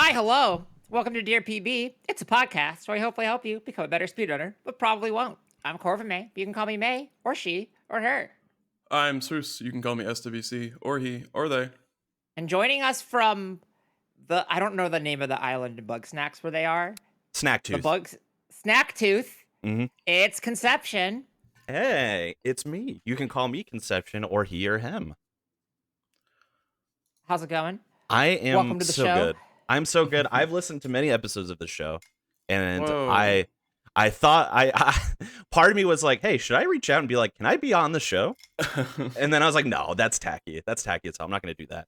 Hi, hello. Welcome to Dear PB. It's a podcast where I hopefully help you become a better speedrunner, but probably won't. I'm Corvin May. You can call me May, or she, or her. I'm Seuss. You can call me SWC, or he, or they. And joining us from I don't know the name of the island in Bugsnax where they are. Snacktooth. Snacktooth. Mm-hmm. It's Konception. Hey, it's me. You can call me Konception or he or him. How's it going? I am Welcome to the so show. good. I'm so good. I've listened to many episodes of the show, and Whoa. I thought part of me was like, hey, should I reach out and be like, can I be on the show? And then I was like, no, that's tacky. That's tacky as hell. I'm not going to do that.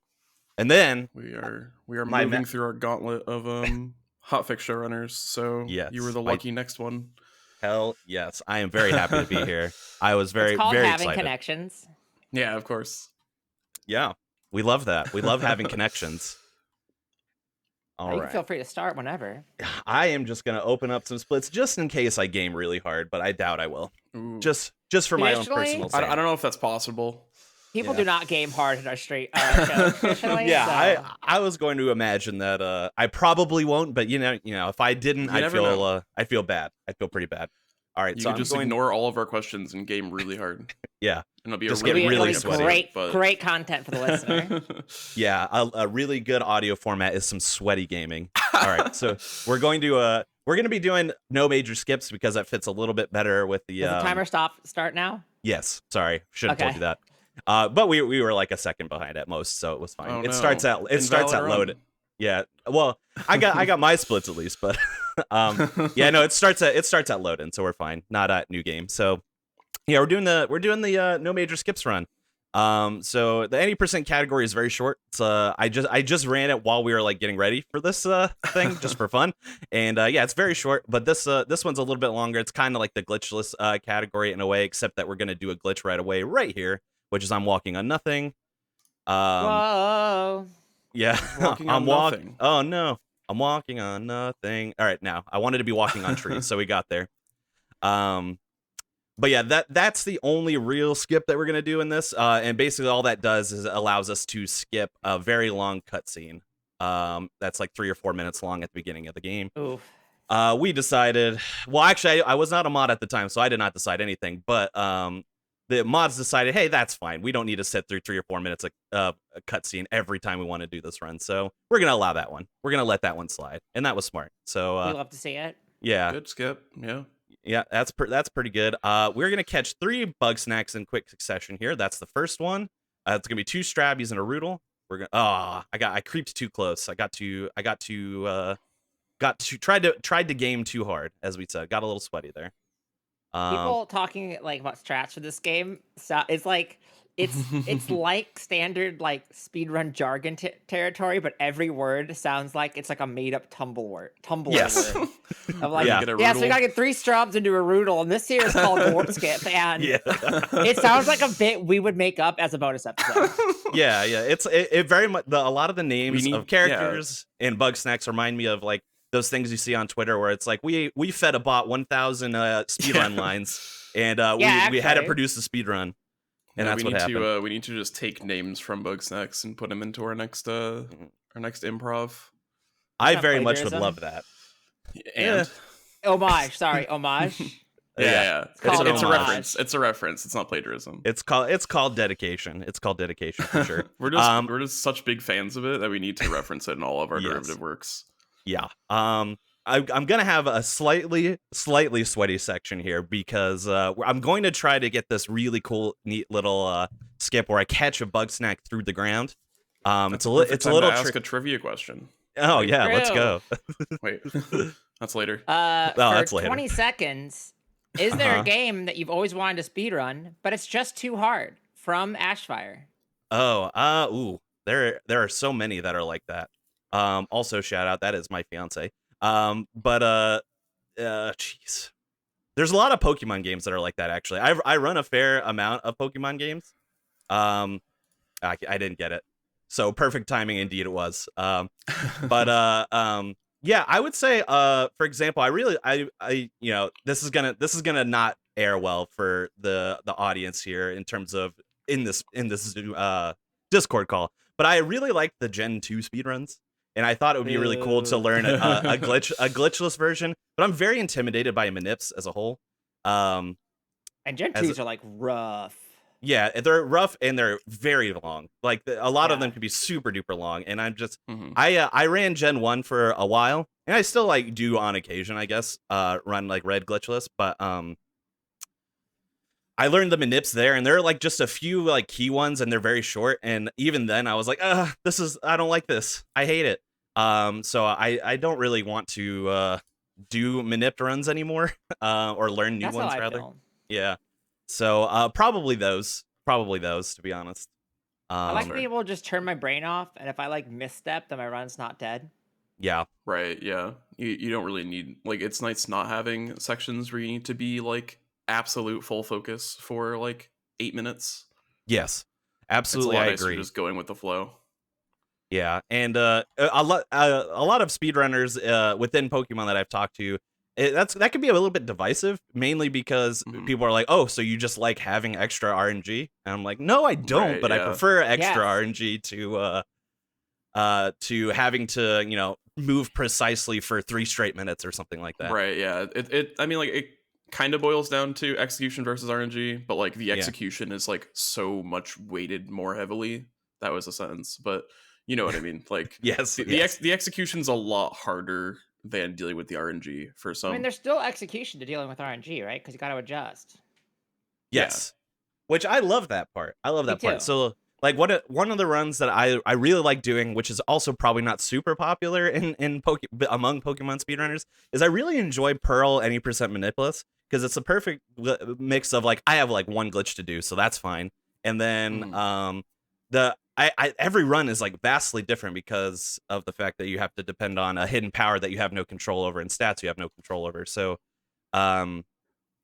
And then we are moving through our gauntlet of hotfix showrunners. So Yes, you were the lucky next one. Hell yes, I am very happy to be here. I was It's very called very having excited. connections. Yeah, of course. Yeah, we love that. We love having connections. All You right. can feel free to start whenever. I am just gonna open up some splits just in case I game really hard, but I doubt I will. Ooh. Just for my own Traditionally, personal I sake. don't know if that's possible. People Yeah. do not game hard in our straight show traditionally. Yeah, so. I was going to imagine that I probably won't, but you know, if I didn't, You I'd never feel know. I'd feel bad. I'd feel pretty bad. All right, You so could I'm just going. ignore all of our questions and game really hard. Yeah, And it'll be Just a get really, really It'll be sweaty. great content for the listener. yeah, a really good audio format is some sweaty gaming. All right, so we're going to be doing no major skips because that fits a little bit better with the. Does the timer start now? Yes, sorry, should have told Okay. you that. But we were like a second behind at most, so it was fine. Oh, It no. starts at Invalid load. run. Yeah, well, I got my splits at least, but yeah, no, it starts at loading, so we're fine. Not at new game. So yeah, we're doing the no major skips run. So the 80% category is very short. It's I just ran it while we were like getting ready for this thing just for fun, and yeah, it's very short. But this one's a little bit longer. It's kind of like the glitchless category in a way, except that we're gonna do a glitch right away right here, which is I'm walking on nothing. Whoa. Yeah, Walking on nothing. Oh no, I'm walking on nothing. All right, now I wanted to be walking on trees, so we got there. But yeah, that's the only real skip that we're gonna do in this. And basically all that does is it allows us to skip a very long cutscene. That's like 3 or 4 minutes long at the beginning of the game. Oof. We decided. Well, actually, I was not a mod at the time, so I did not decide anything. But the mods decided, hey, that's fine. We don't need to sit through 3 or 4 minutes of a cutscene every time we want to do this run. So we're gonna allow that one. We're gonna let that one slide, and that was smart. So We love to see it. yeah, Good skip. Yeah. yeah, that's pretty good. We're gonna catch 3 Bugsnax in quick succession here. That's the first one. It's gonna be 2 Strabbies and a Roodle. We're gonna. I creeped too close. I tried to game too hard, as we said. Got a little sweaty there. People talking like about strats for this game, it's like it's like standard like speedrun jargon territory, but every word sounds like it's like a made up Tumblr word. Yes. Word. Of like, Yeah. Get a yeah, so we Roodle. gotta get 3 Strubs into a Roodle, and this here is called Warp Skip, and Yeah. it sounds like a bit we would make up as a bonus episode. Yeah. It very much. A lot of the names need- of characters in Bugsnax remind me of like those things you see on Twitter where it's like we fed a bot 1,000 speedrun lines, and we had it actually. produce a speedrun, and Yeah, that's what happened. We need to just take names from Bugsnax and put them into our next improv. I not very much would plagiarism. love that. And Homage. yeah. It's an It's a homage. reference. It's a reference. It's not plagiarism. It's called dedication. It's called dedication for sure. We're just such big fans of it that we need to reference it in all of our Yes. derivative works. Yeah. I'm gonna have a slightly sweaty section here because I'm going to try to get this really cool, neat little skip where I catch a Bugsnax through the ground. It's a little ask trick. a trivia question. Oh yeah, let's True. go. Wait, that's later. For that's later. 20 seconds, is there Uh-huh. a game that you've always wanted to speedrun, but it's just too hard? From Ashfire. Ooh, there are so many that are like that. Also shout out, that is my fiance. Jeez. There's a lot of Pokemon games that are like that actually. I run a fair amount of Pokemon games. I didn't get it. So perfect timing indeed it was. Yeah, I would say for example, I this is gonna not air well for the audience here in terms of in this Discord call. But I really like the Gen 2 speedruns. and I thought it would be really cool to Boo. learn a glitchless version. But I'm very intimidated by manips as a whole. And Gen As 2s are like rough. Yeah, they're rough and they're very long. Like a lot of Yeah. them can be super duper long. And I'm just Mhm. I ran Gen 1 for a while, and I still like do on occasion, I guess, run like red glitchless, but I learned the manips there, and there are like just a few like key ones, and they're very short. And even then, I was like, I don't like this. I hate it. So I don't really want to do manip runs anymore, or learn new That's ones how I rather. feel. Yeah. So probably those, to be honest. I like Sure. being able to just turn my brain off, and if I like misstep, then my run's not dead. Yeah. Right, yeah. You don't really need, like, it's nice not having sections where you need to be like absolute full focus for like 8 minutes. Yes. It's a Absolutely, lot I nicer agree. just going with the flow. Yeah, and a lot of speedrunners within Pokemon that I've talked to, that can be a little bit divisive, mainly because Mhm. people are like, "Oh, so you just like having extra RNG?" And I'm like, "No, I don't, Right, but I yeah. prefer extra Yes. RNG to having to move precisely for 3 straight minutes or something like that." Right, yeah. I mean, like, it kind of boils down to execution versus RNG, but like the Yeah. execution is like so much weighted more heavily. That was a sentence, but you know what I mean. Like, Yes, the yes. the execution's a lot harder than dealing with the RNG for I some. mean, there's still execution to dealing with RNG, right? Because you got to adjust. Yes. Which I love that part. I love Me that part. too. So like one of the runs that I really like doing, which is also probably not super popular among Pokemon speedrunners, is I really enjoy Pearl any percent Manipulus, because it's a perfect mix of like I have like one glitch to do, so that's fine. And then Mhm. every run is like vastly different because of the fact that you have to depend on a hidden power that you have no control over and stats you have no control over. So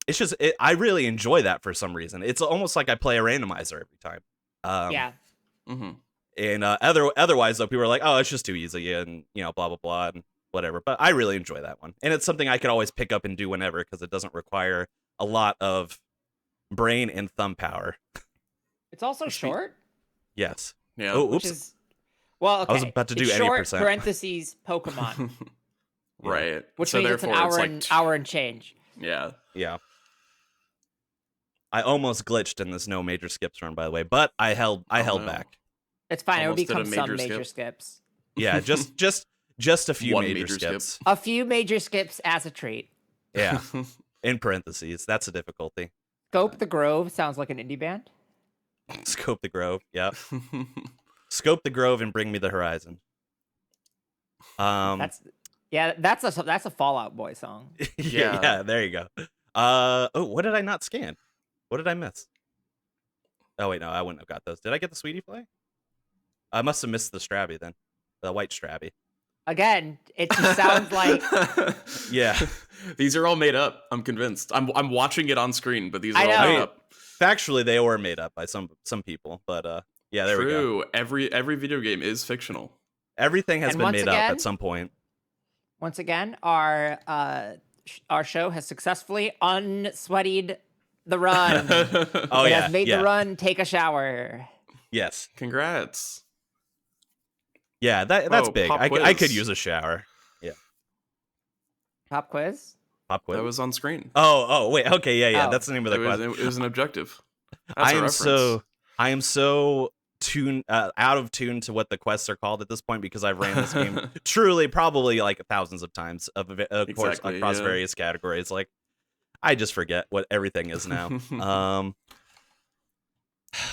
it's just I really enjoy that for some reason. It's almost like I play a randomizer every time. Yeah. Mhm. And otherwise though, people are like, "Oh, it's just too easy," and blah blah blah and whatever. But I really enjoy that one, and it's something I could always pick up and do whenever because it doesn't require a lot of brain and thumb power. It's also Spe- short, Yes. Yeah. Oh, which oops. is well, okay. I was about to do it's any short percent. parentheses Pokemon, Right. which So means it's an therefore, it's hour like and hour and change. yeah. Yeah. I almost glitched in this no major skips run, by the way, but I held no. back. It's fine. Almost it did will a become some major major skip. skips. Yeah, just a few One major major skip. skips. A few major skips as a treat. Yeah. In parentheses, that's a difficulty. Scope the Grove sounds like an indie band. Scope the Grove. Yep. Scope the Grove and bring me the horizon. That's a Fallout Boy song. yeah, there you go. What did I not scan? What did I miss? Oh wait, no, I wouldn't have got those. Did I get the Sweetie Play? I must have missed the Strabby then. The white Strabby. Again, it just sounds like Yeah. These are all made up. I'm convinced. I'm watching it on screen, but these are I all know. made up. Factually, they were made up by some people, but yeah, there we go. True. Every video game is fictional. Everything has And been once made up again- at some point. once again our show has successfully unsweatied the run. Oh It yeah, has made yeah. the run take a shower. Yes. Congrats. Yeah, that's Whoa, big. pop I quiz. could use a shower. Pop quiz. Pop quiz. That was on screen. Oh wait. Okay, yeah. Oh. That's the name of the question. It was an objective. That's I a am reference. so out of tune to what the quests are called at this point because I've ran this game truly probably like thousands of times of course Exactly, across yeah. various categories. Like I just forget what everything is now.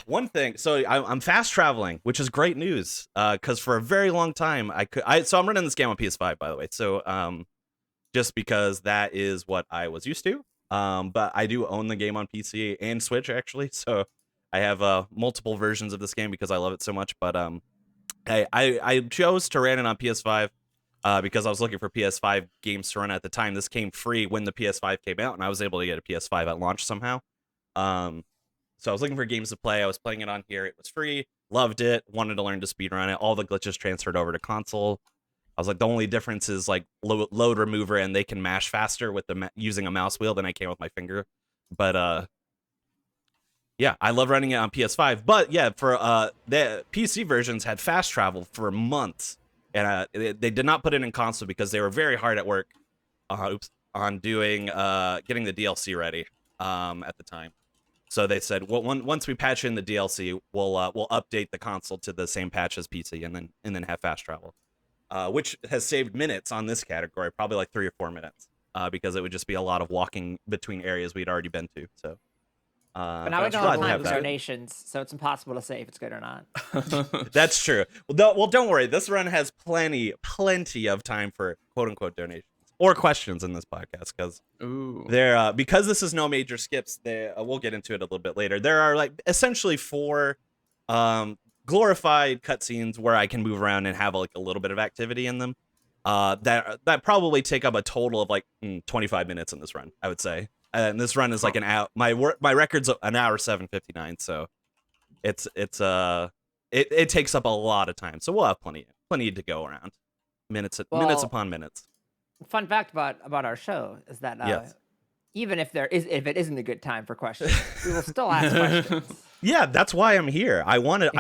One thing, so I'm fast traveling, which is great news. Because for a very long time so I'm running this game on PS5, by the way. So just because that is what I was used to. But I do own the game on PC and Switch actually, so I have multiple versions of this game because I love it so much. But I chose to run it on PS5 because I was looking for PS5 games to run at the time. This came free when the PS5 came out, and I was able to get a PS5 at launch somehow. So I was looking for games to play. I was playing it on here. It was free. Loved it. Wanted to learn to speedrun it. All the glitches transferred over to console. I was like, the only difference is like load remover, and they can mash faster with using a mouse wheel than I can with my finger. But yeah, I love running it on PS5. But yeah, for the PC versions had fast travel for months, and they did not put it in console because they were very hard at work on doing getting the DLC ready at the time. So they said, well, once we patch in the DLC, we'll update the console to the same patch as PC, and then have fast travel, which has saved minutes on this category, probably like 3 or 4 minutes, because it would just be a lot of walking between areas we'd already been to. So, but now we don't have time for donations, so it's impossible to say if it's good or not. That's true. Well, don't worry. This run has plenty of time for quote unquote donations or questions in this podcast, because there because this is no major skips. We'll get into it a little bit later. There are like essentially 4 glorified cutscenes where I can move around and have like a little bit of activity in them. That probably take up a total of like 25 minutes in this run, I would say. And this run is like an hour. My record's an hour 7:59, so it takes up a lot of time. So we'll have plenty to go around, minutes upon minutes. Fun fact about our show is that even if it isn't a good time for questions, we will still ask questions. Yeah, that's why I'm here. I want that.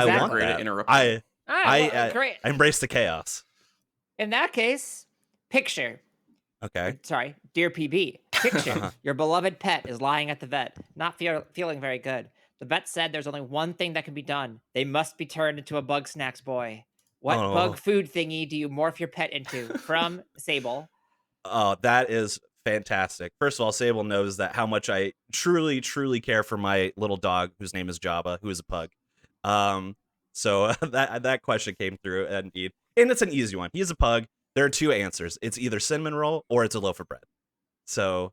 I embrace the chaos. In that case, picture. Okay. Sorry, dear PB. Picture your beloved pet is lying at the vet, not feeling very good. The vet said there's only one thing that can be done. They must be turned into a Bugsnax boy. What bug food thingy do you morph your pet into? From Sable. Oh, that is fantastic. First of all, Sable knows that how much I truly, truly care for my little dog, whose name is Jabba, who is a pug. So that question came through, indeed. And it's an easy one. He's a pug. There are 2 answers. It's either cinnamon roll or it's a loaf of bread. So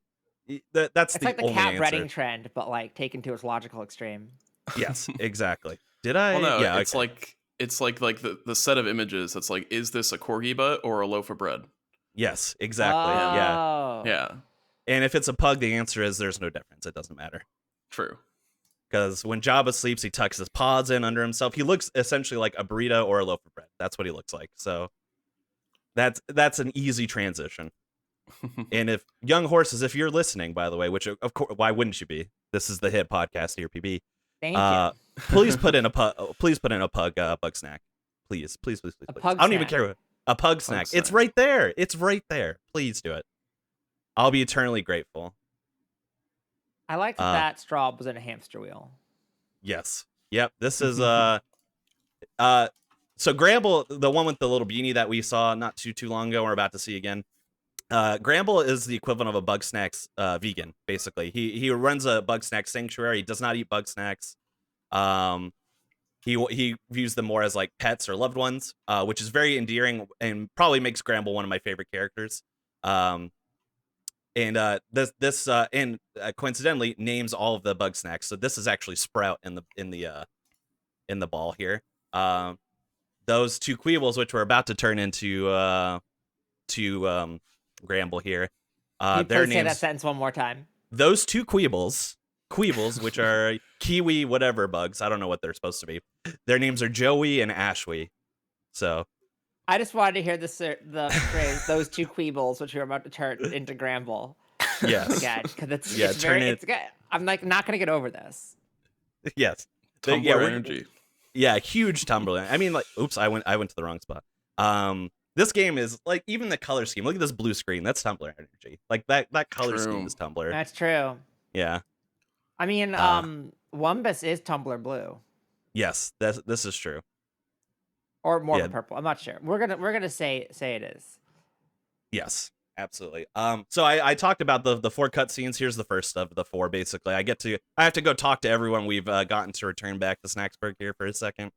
that's it's like the cat breading trend, but like taken to its logical extreme. Yes, exactly. Did I? Well, no, yeah, it's like the set of images. It's like, is this a corgi butt or a loaf of bread? Yes, exactly. Yeah. And if it's a pug, the answer is there's no difference. It doesn't matter. True. Because when Jabba sleeps, he tucks his paws in under himself. He looks essentially like a burrito or a loaf of bread. That's what he looks like. So that's an easy transition. And if young horses, if you're listening, by the way, which of course, why wouldn't you be? This is the hit podcast here, PB. Thank you. Please put in a pug. Please put in a pug bug snack. Please. I don't even care. A pug snack. It's right there. It's right there. Please do it. I'll be eternally grateful. I like that straw was in a hamster wheel. Yes. Yep. This is so Gramble, the one with the little beanie that we saw not too long ago, we're about to see again. Gramble is the equivalent of a Bugsnax vegan, basically. He runs a Bugsnax sanctuary. He does not eat Bugsnax. He views them more as like pets or loved ones, which is very endearing and probably makes Gramble one of my favorite characters. And this coincidentally names all of the Bugsnax. So this is actually Sprout in the ball here. Those 2 Queebles, which we're about to turn into Gramble here. Their names. Say that sentence one more time. Those 2 Queebles, which are kiwi whatever bugs. I don't know what they're supposed to be. Their names are Joey and Ashwee. So I just wanted to hear the phrase "those 2 Queebles," which you're about to turn into Gramble. Yes, again, because it's good. I'm like not gonna get over this. Yes, Tumblr Energy. Yeah, huge Tumblr. I mean, like, oops, I went to the wrong spot. This game is like, even the color scheme. Look at this blue screen. That's Tumblr Energy. Like that color scheme is Tumblr. That's true. Yeah. I mean, Wumbus is Tumblr blue. Yes, this is true. Or more purple. I'm not sure. We're gonna say it is. Yes, absolutely. So I talked about the 4 cutscenes. Here's the first of the 4. Basically, I have to go talk to everyone we've gotten to return back to Snacksburg here for a second.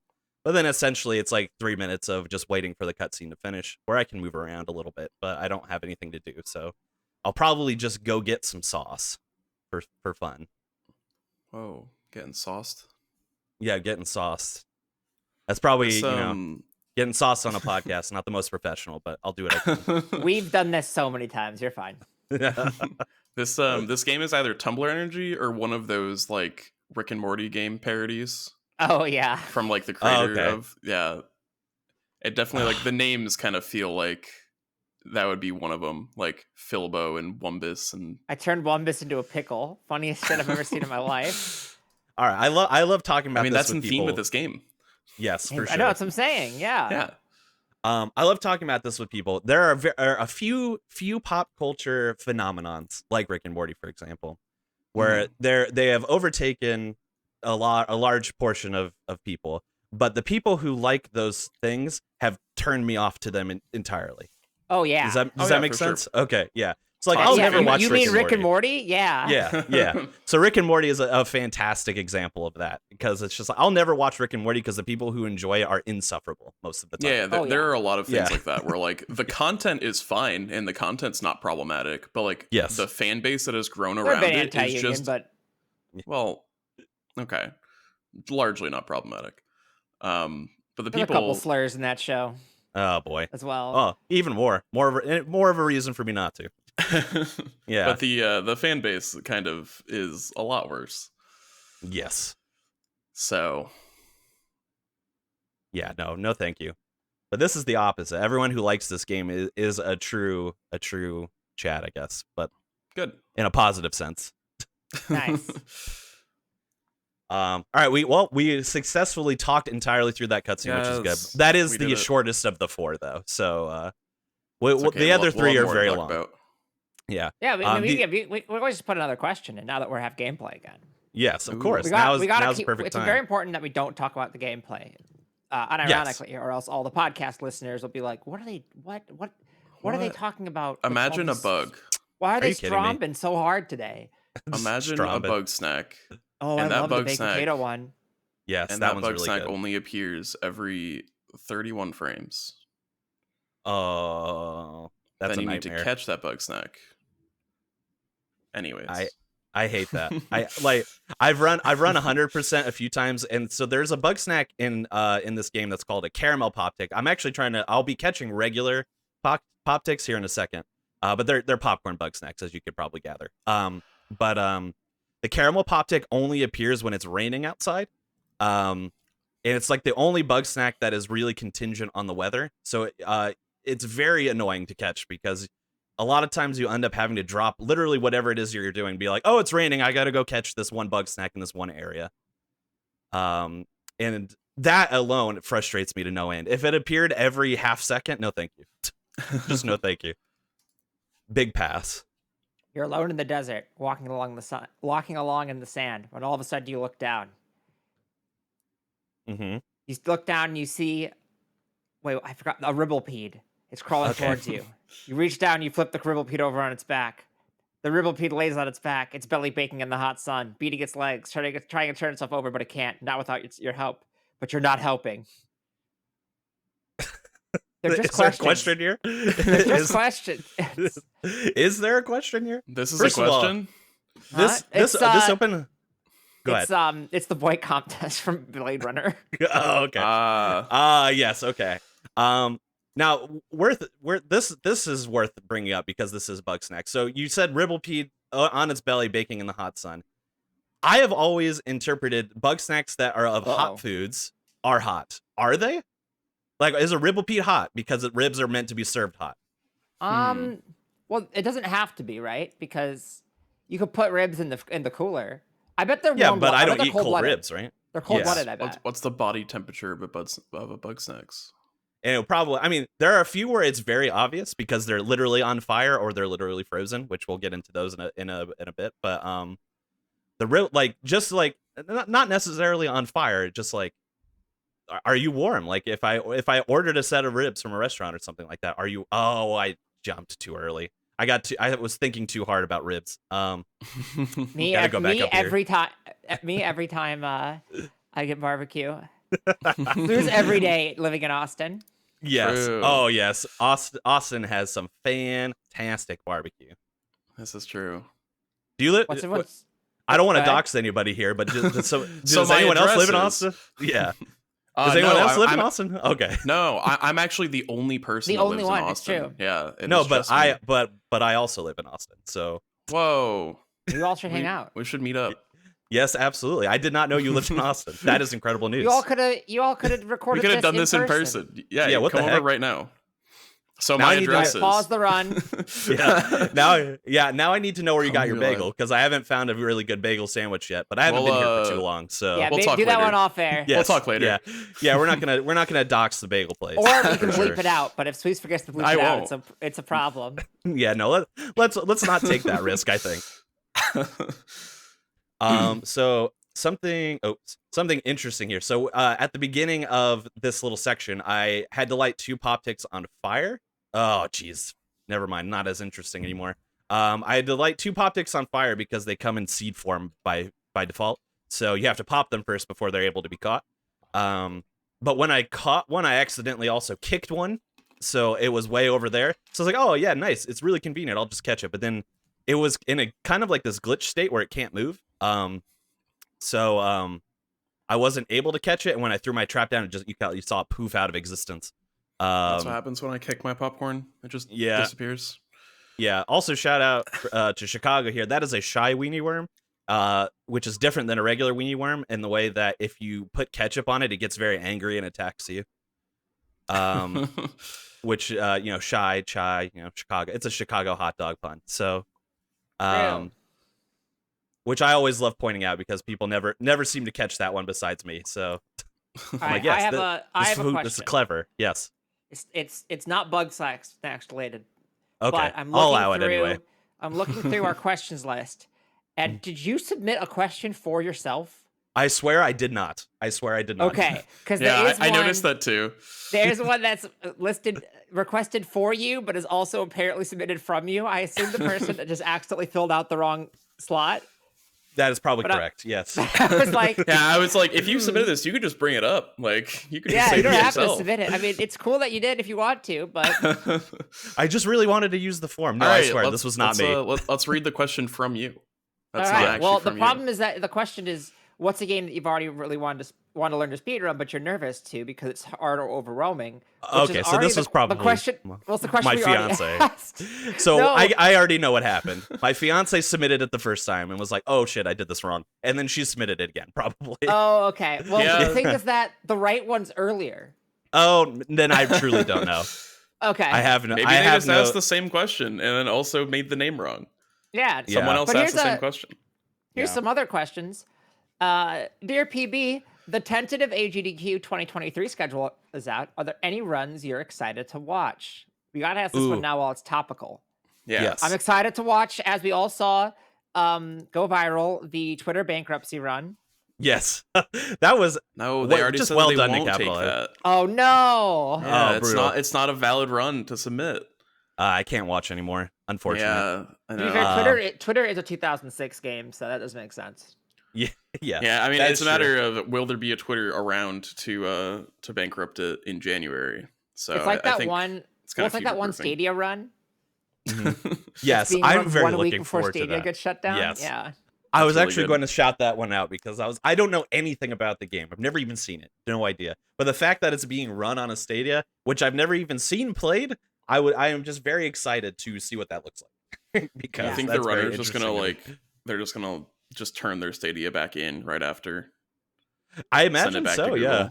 But then essentially it's like 3 minutes of just waiting for the cutscene to finish, where I can move around a little bit, but I don't have anything to do. So I'll probably just go get some sauce for fun. Whoa, getting sauced? Yeah, getting sauced. That's probably, getting sauce on a podcast, not the most professional, but I'll do it. We've done this so many times. You're fine. This game is either Tumblr Energy or one of those like Rick and Morty game parodies. Oh yeah, from like the creator of It definitely like the names kind of feel like that would be one of them, like Philbo and Wumbus. And I turned Wumbus into a pickle. Funniest shit I've ever seen in my life. All right, I love talking about. I mean, that's in theme with this game. Yes, for sure. I know what I'm saying. Yeah. I love talking about this with people. There are a few pop culture phenomenons like Rick and Morty, for example, where they have overtaken a large portion of people, but the people who like those things have turned me off to them entirely. Oh yeah. Does that make sense? Sure. Okay, yeah. It's like I'll never watch. You mean Rick and Morty? Yeah. Yeah. So Rick and Morty is a fantastic example of that, because it's just like, I'll never watch Rick and Morty because the people who enjoy it are insufferable most of the time. Yeah, there are a lot of things like that where like the content is fine and the content's not problematic, but like the fan base that has grown around it is just but okay, largely not problematic. But the there's people, a couple slurs in that show. Oh boy, as well. Oh, even more of a reason for me not to. Yeah, but the fan base kind of is a lot worse. Yes. So yeah, no thank you. But this is the opposite. Everyone who likes this game is a true Chad, I guess, but good in a positive sense. Nice. All right, we successfully talked entirely through that cutscene, which is good. That is the shortest of the 4, though. So okay. The other 3 are very long. About. Yeah. Yeah, we always just put another question in now that we're have gameplay again. Yes, of course. Now's the perfect time. It's very important that we don't talk about the gameplay, unironically, or else all the podcast listeners will be like, "What are they? What are they talking about?" Imagine a bug. Why are they strombing so hard today? Imagine a Bugsnax. Oh, and I love the baked potato one. Yes, and that one's really good. Only appears every 31 frames. Oh, that's then a you nightmare. need to catch that Bugsnax. Anyways, I hate that. I've run 100% a few times, and so there's a Bugsnax in this game that's called a caramel pop tick. I'm actually I'll be catching regular pop ticks here in a second, but they're popcorn Bugsnax, as you could probably gather. The caramel pop tick only appears when it's raining outside. And it's like the only Bugsnax that is really contingent on the weather. So it's very annoying to catch, because a lot of times you end up having to drop literally whatever it is you're doing. Be like, oh, it's raining, I gotta go catch this one Bugsnax in this one area. And that alone frustrates me to no end. If it appeared every half second, no thank you. Just no thank you. Big pass. You're alone in the desert, walking along in the sand, when all of a sudden you look down. Mm-hmm. You look down and you see, I forgot, a ribblepede. It's crawling towards you. You reach down, you flip the ribblepede over on its back. The ribblepede lays on its back, its belly baking in the hot sun, beating its legs, trying to turn itself over, but it can't, not without your help. But you're not helping. They're just questions. There a question here? They're just questions. Is there a question here? This is a question? This open... Go ahead. It's the boy contest from Blade Runner. Oh, okay. Yes, okay. Now, this is worth bringing up, because this is Bugsnax. So you said ribblepede on its belly baking in the hot sun. I have always interpreted Bugsnax that are of hot foods are hot. Are they? Like, is a ribblepede hot because ribs are meant to be served hot? Well, it doesn't have to be, right? Because you could put ribs in the cooler. I bet they're warm. But I don't eat cold ribs, right? They're cold-blooded, I bet. What's the body temperature of a Bugsnax? And it'll probably, I mean, there are a few where it's very obvious because they're literally on fire or they're literally frozen, which we'll get into those in a bit. But not necessarily on fire, just like, are you warm? Like if I ordered a set of ribs from a restaurant or something like that, are you? Oh, I jumped too early. I was thinking too hard about ribs. Me every time I get barbecue. There's every day living in Austin. Yes. True. Oh yes. Austin has some fantastic barbecue. This is true. Do you live? I don't want to dox anybody here, but does anyone else live in Austin? Yeah. Does anyone else live in Austin? Okay. No, I'm actually the only person that lives in Austin. It's true. Yeah. No, but I also live in Austin. So. Whoa. We all should hang out. We should meet up. Yes, absolutely. I did not know you lived in Austin. That is incredible news. You all could have recorded. We could have done this in person. Yeah. What come the heck? over right now. So Now my I need to address is Pause the run. Now I need to know where you Come got your to your bagel, because I haven't found a really good bagel sandwich yet. But I haven't Well, been here for too long, so Yeah, We'll talk do that later. one off air. yes, We'll talk later. Yeah, we're not gonna dox the bagel place. Or we can for bleep sure. it out, but if Sweets forgets to bleep I it out, won't. it's a problem. Yeah, no, let's not take that risk, I think. So something interesting here. So at the beginning of this little section, I had to light 2 pop ticks on fire. Oh geez, never mind, not as interesting anymore. I had to light 2 pop ticks on fire because they come in seed form by default, so you have to pop them first before they're able to be caught. But when I caught one, I accidentally also kicked one, so it was way over there. So I was like, oh yeah, nice, it's really convenient, I'll just catch it. But then it was in a kind of like this glitch state where it can't move. So I wasn't able to catch it, and when I threw my trap down, it just you saw it poof out of existence. That's what happens when I kick my popcorn. It just disappears. Yeah. Also, shout out to Chicago here. That is a shy weenie worm, which is different than a regular weenie worm in the way that if you put ketchup on it, it gets very angry and attacks you. Which shy, Chicago. It's a Chicago hot dog pun. So, which I always love pointing out because people never seem to catch that one besides me. So, I have a question. This is clever. Yes. It's not Bugsnax related. Okay. But I'll allow it anyway. I'm looking through our questions list. And did you submit a question for yourself? I swear I did not. Okay, because I noticed that too. There's one that's requested for you, but is also apparently submitted from you. I assume the person that just accidentally filled out the wrong slot. That is probably correct. Yes. I was like, if you submitted this, you could just bring it up. Like you could just say you don't it have to yourself. submit it. I mean, it's cool that you did if you want to, but I just really wanted to use the form. No, All right, I swear this was not me. Let's read the question from you. That's all not right. actually Well, from the you. problem is that the question is, what's a game that you've already really want to learn to speedrun, but you're nervous to because it's hard or overwhelming? Okay, so this was probably the question. What's the question? my we already fiance. asked? So No. I already know what happened. My fiance submitted it the first time and was like, "Oh shit, I did this wrong," and then she submitted it again, probably. Oh, okay. Well, Yeah. the thing is that the right one's earlier. Oh, then I truly don't know. Okay. I have no. Maybe I they have just no. asked the same question and then also made the name wrong. Yeah. Yeah. Someone else But asked the same question. Here's some other questions. Dear PB, the tentative AGDQ 2023 schedule is out. Are there any runs you're excited to watch? We gotta ask this one now while it's topical. Yeah. Yes. I'm excited to watch, as we all saw, go viral, the Twitter bankruptcy run. Yes, that was No, they already just said well they done to won't take capitalize. that. Oh no! Yeah, Oh, brutal. it's not a valid run to submit. I can't watch anymore. Unfortunately. Yeah, I To be know. fair, Twitter is a 2006 game, so that does make sense. Yeah. Yeah, I mean, that it's a is matter of will there be a Twitter around to bankrupt it in January? So It's like I that think one. it's Well, it's like that one future-proofing. Stadia run. Yes, being I'm run very 1 week looking before forward to Stadia that. gets shut down. Yes. Yeah. I was really actually good. going to shout that one out because I don't know anything about the game. I've never even seen it. No idea. But the fact that it's being run on a Stadia, which I've never even seen played, I am just very excited to see what that looks like. Because I think the that's very runner's just gonna interesting. they're just gonna turn their Stadia back in right after. I Send it imagine back to so. Google. Yeah.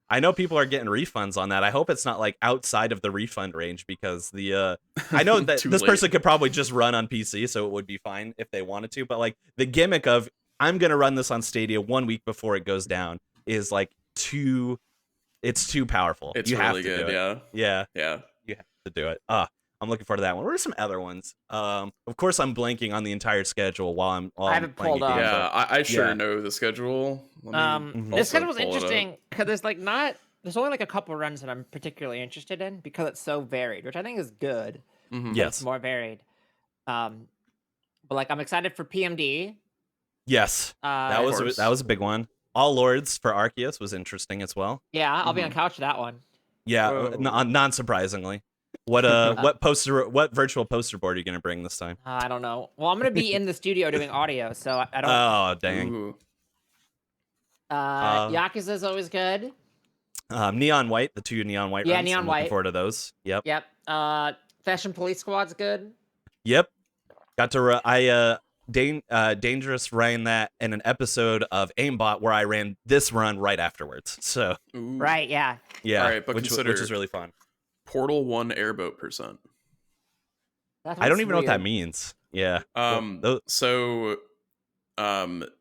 I know people are getting refunds on that. I hope it's not like outside of the refund range because the I know that Too this late. person could probably just run on PC, so it would be fine if they wanted to. But like the gimmick of I'm gonna run this on Stadia 1 week before it goes down is like it's too powerful. It's you have really to good. do it. Yeah, Yeah. you have to do it. I'm looking forward to that one. What are some other ones? Of course, I'm blanking on the entire schedule while I I'm have it playing pulled a game. up. Yeah, I sure Yeah. know the schedule. Let me This also schedule was pull it up. interesting because there's only like a couple runs that I'm particularly interested in because it's so varied, which I think is good. Mhm. But Yes. it's more varied. But like I'm excited for PMD. Yes. That course. was a big one. All Lords for Arceus was interesting as well. Yeah, I'll be on Mhm. couch for that one. Yeah, Whoa. non-surprisingly. What what virtual poster board are you gonna bring this time? I don't know. Well, I'm gonna be in the studio doing audio, so I don't. Oh dang! Ooh. Yakuza is always good. Neon White, the 2 Neon White. Yeah, runs. Neon I'm looking White. forward to those. Yep. Yep. Fashion Police Squad's good. Yep. Got to Dangerous ran that in an episode of Aimbot where I ran this run right afterwards. So Ooh. Right. Yeah. yeah, All right, but which consider- is really fun. Portal 1 airboat percent. I don't even know what that means. Yeah. So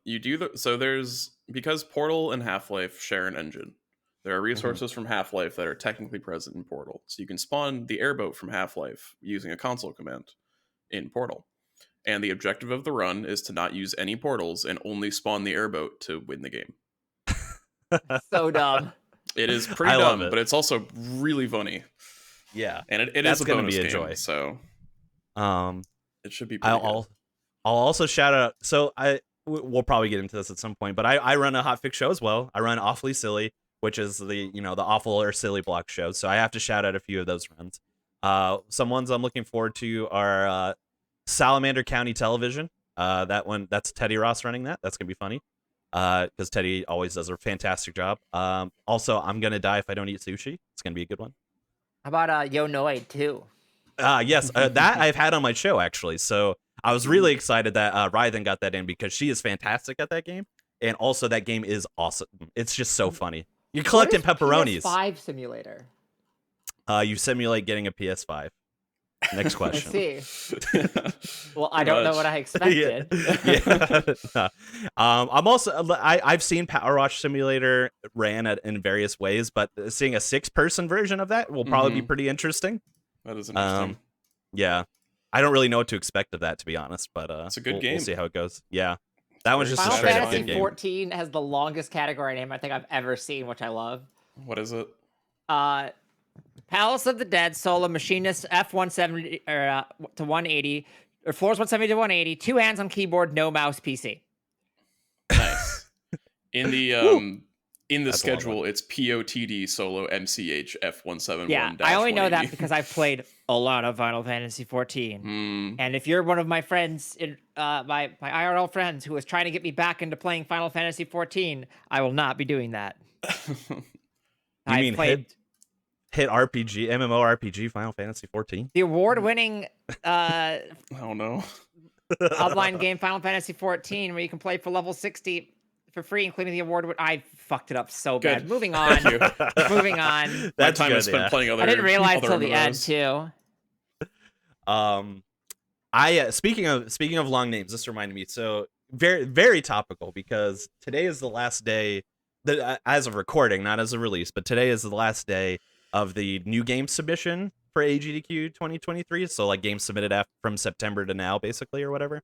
you do there's, because Portal and Half-Life share an engine, there are resources from Half-Life that are technically present in Portal. So you can spawn the airboat from Half-Life using a console command in Portal. And the objective of the run is to not use any portals and only spawn the airboat to win the game. So dumb. It is pretty dumb, but it's also really funny. Yeah. And it is going to bonus be a game, joy. so it should be pretty good. I'll also shout out. So we'll probably get into this at some point, but I run a hotfix show as well. I run Awfully Silly, which is the awful or silly block show. So I have to shout out a few of those runs. Some ones I'm looking forward to are Salamander County Television. That's Teddy Ross running that. That's gonna be funny. Because Teddy always does a fantastic job. Also, I'm gonna die if I don't eat sushi. It's gonna be a good one. How about Yo Noid too? Yes, that I've had on my show actually. So I was really excited that Rythan got that in because she is fantastic at that game, and also that game is awesome. It's just so funny. You're collecting pepperonis. PS5 simulator. You simulate getting a PS5. Next question. Let's see. Well, I don't know what I expected. Yeah. I'm also I've seen Power Wash Simulator ran in various ways, but seeing a 6-person version of that will probably be pretty interesting. That is interesting. Yeah, I don't really know what to expect of that, to be honest, but it's a good game. We'll see how it goes. Yeah, that one's just Final a straight up Fantasy good game. 14 has the longest category name I think I've ever seen, which I love. What is it? Palace of the Dead Solo Machinist F170 to 180 or floors 170 to 180. 2 hands on keyboard, no mouse, PC. Nice. In the schedule, it's POTD Solo MCH F171. Yeah, I only know that because I've played a lot of Final Fantasy 14. And if you're one of my friends, my IRL friends who is trying to get me back into playing Final Fantasy 14, I will not be doing that. You mean hit RPG, MMORPG Final Fantasy 14? The award-winning oh no. online game Final Fantasy 14, where you can play for level 60 for free, including the award. I fucked it up so bad. Moving on. Moving on. That time I spent playing other. I didn't realize till the MMOs. end too. Speaking of long names, this reminded me. So very, very topical, because today is the last day that, as of recording, not as a release, but today is the last day of the new game submission for AGDQ 2023. So like games submitted from September to now, basically, or whatever.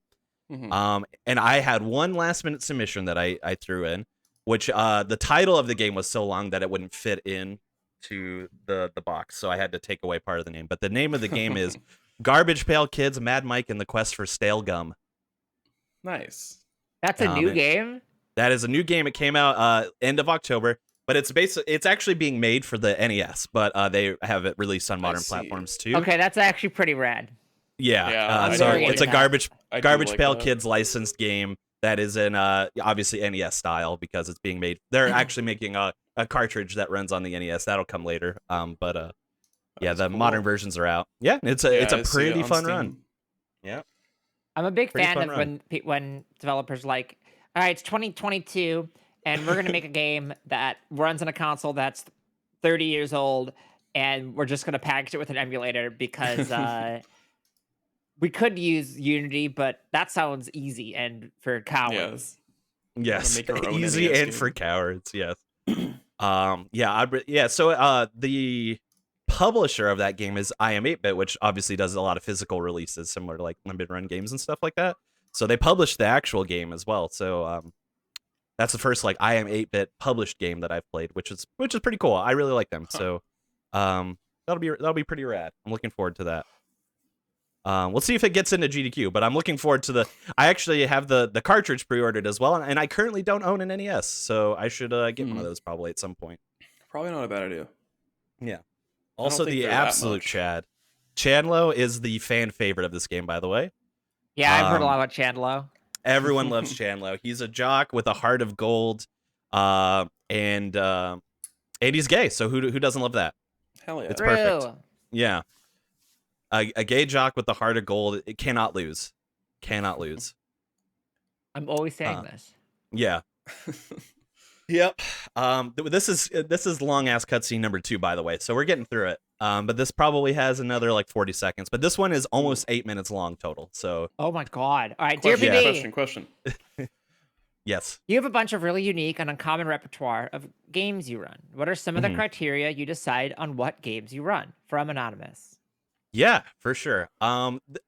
And I had one last minute submission that I threw in, which the title of the game was so long that it wouldn't fit in to the box, so I had to take away part of the name. But the name of the game is Garbage Pail Kids, Mad Mike, and the Quest for Stale Gum. Nice. That's a new game? That is a new game. It came out end of October, but it's actually being made for the NES, but they have it released on modern platforms too. Okay, that's actually pretty rad. Yeah, so it's a Garbage Pail Kids licensed game that is in obviously NES style, because it's being made. They're actually making a cartridge that runs on the NES. That'll come later. But the modern versions are out. Yeah, it's a pretty fun run. Yeah, I'm a big fan of when developers like, all right, it's 2022, and we're gonna make a game that runs on a console that's 30 years old, and we're just gonna package it with an emulator because we could use Unity, but that sounds easy and for cowards. Yes, easy and for cowards. Yes. So the publisher of that game is I Am 8-Bit, which obviously does a lot of physical releases similar to like limited run games and stuff like that. So they published the actual game as well. So that's the first like I Am 8-Bit published game that I've played, which is pretty cool. I really like them. So that'll be pretty rad. I'm looking forward to that. We'll see if it gets into GDQ, but I'm looking forward to I actually have the cartridge pre-ordered as well, and I currently don't own an NES, so I should get one of those probably at some point. Probably not a bad idea. Yeah. Also, the absolute Chad. Chandlo is the fan favorite of this game, by the way. Yeah, I've heard a lot about Chandlo. Everyone loves Chandlo. He's a jock with a heart of gold, and he's gay, so who doesn't love that? Hell yeah. It's perfect. Yeah. A gay jock with the heart of gold, it cannot lose. Cannot lose. I'm always saying this. Yeah. Yep. This is long ass cutscene number 2, by the way. So we're getting through it. But this probably has another like 40 seconds. But this one is almost 8 minutes long total. So Oh my god. All right, dear Question, PB, question. yes. you have a bunch of really unique and uncommon repertoire of games you run. What are some of the criteria you decide on what games you run? From Anonymous. Yeah, for sure.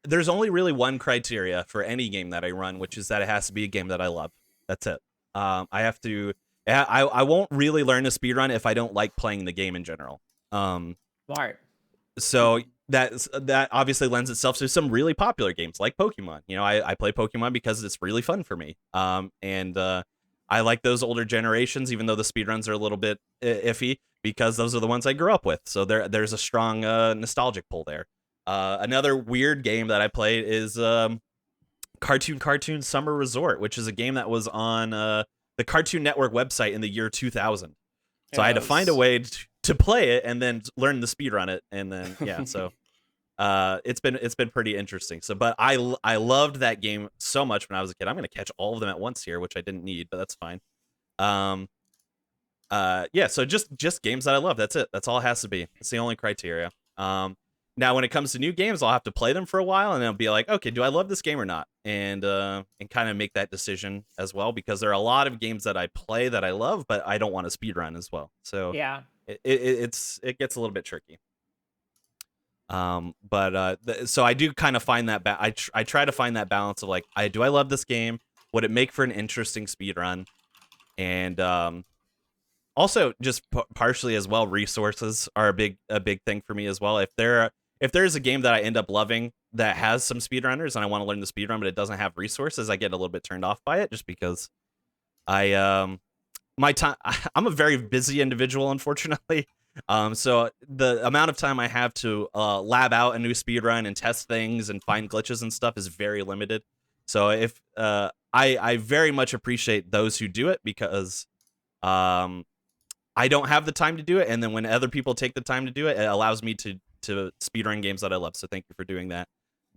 There's only really one criteria for any game that I run, which is that it has to be a game that I love. That's it. I have to. I won't really learn to speedrun if I don't like playing the game in general. Smart. So that obviously lends itself to some really popular games like Pokemon. You know, I play Pokemon because it's really fun for me. And I like those older generations, even though the speedruns are a little bit iffy, because those are the ones I grew up with. So there's a strong nostalgic pull there. Another weird game that I played is Cartoon Summer Resort, which is a game that was on the Cartoon Network website in the year 2000. So I had to find a way to play it and then learn the speedrun it, and then so it's been pretty interesting. So, but I loved that game so much when I was a kid. I'm gonna catch all of them at once here, which I didn't need, but that's fine. So just games that I love. That's it. That's all it has to be. It's the only criteria. Now when it comes to new games, I'll have to play them for a while and I'll be like, okay, do I love this game or not? And kind of make that decision as well, because there are a lot of games that I play that I love, but I don't want to speedrun as well. So Yeah. it gets a little bit tricky. So I do kind of find that I try to find that balance of like, do I love this game? Would it make for an interesting speedrun? And also just partially as well, resources are a big thing for me as well. If there's a game that I end up loving that has some speedrunners and I want to learn the speedrun, but it doesn't have resources, I get a little bit turned off by it, just because my time, I'm a very busy individual, unfortunately. So the amount of time I have to lab out a new speedrun and test things and find glitches and stuff is very limited. So if I very much appreciate those who do it, because I don't have the time to do it, and then when other people take the time to do it, it allows me to speedrun games that I love. So thank you for doing that.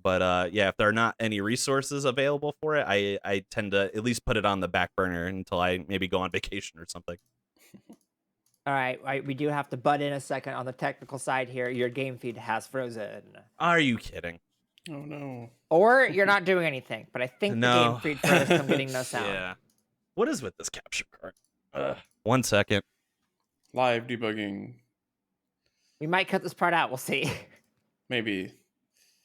But if there are not any resources available for it, I tend to at least put it on the back burner until I maybe go on vacation or something. All right, we do have to butt in a second on the technical side here. Your game feed has frozen. Are you kidding? Oh no. Or you're not doing anything, but I think the No. game feed froze from getting no sound. Yeah. What is with this capture card? 1 second. Live debugging. We might cut this part out. We'll see. Maybe.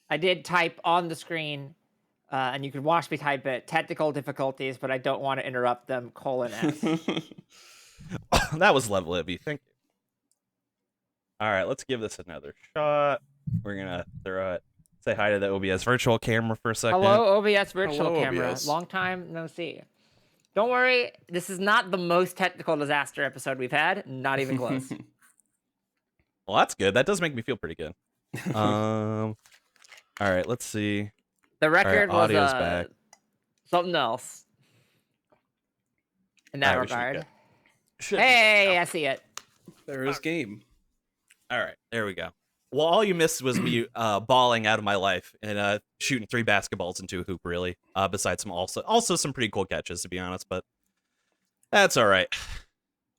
I did type on the screen, and you can watch me type it, technical difficulties, but I don't want to interrupt them, :S. That was lovely. Thank you. All right, let's give this another shot. We're going to throw it. Say hi to the OBS virtual camera for a second. Hello, OBS virtual Hello, camera. OBS. Long time no see. Don't worry, this is not the most technical disaster episode we've had. Not even close. Well, that's good. That does make me feel pretty good. All right, let's see. The record was audio's back. something else in that All right, we regard. should Hey, I see it. There is game. All right, there we go. Well, all you missed was me balling out of my life and shooting 3 basketballs into a hoop, really. Besides some also some pretty cool catches, to be honest, but that's all right.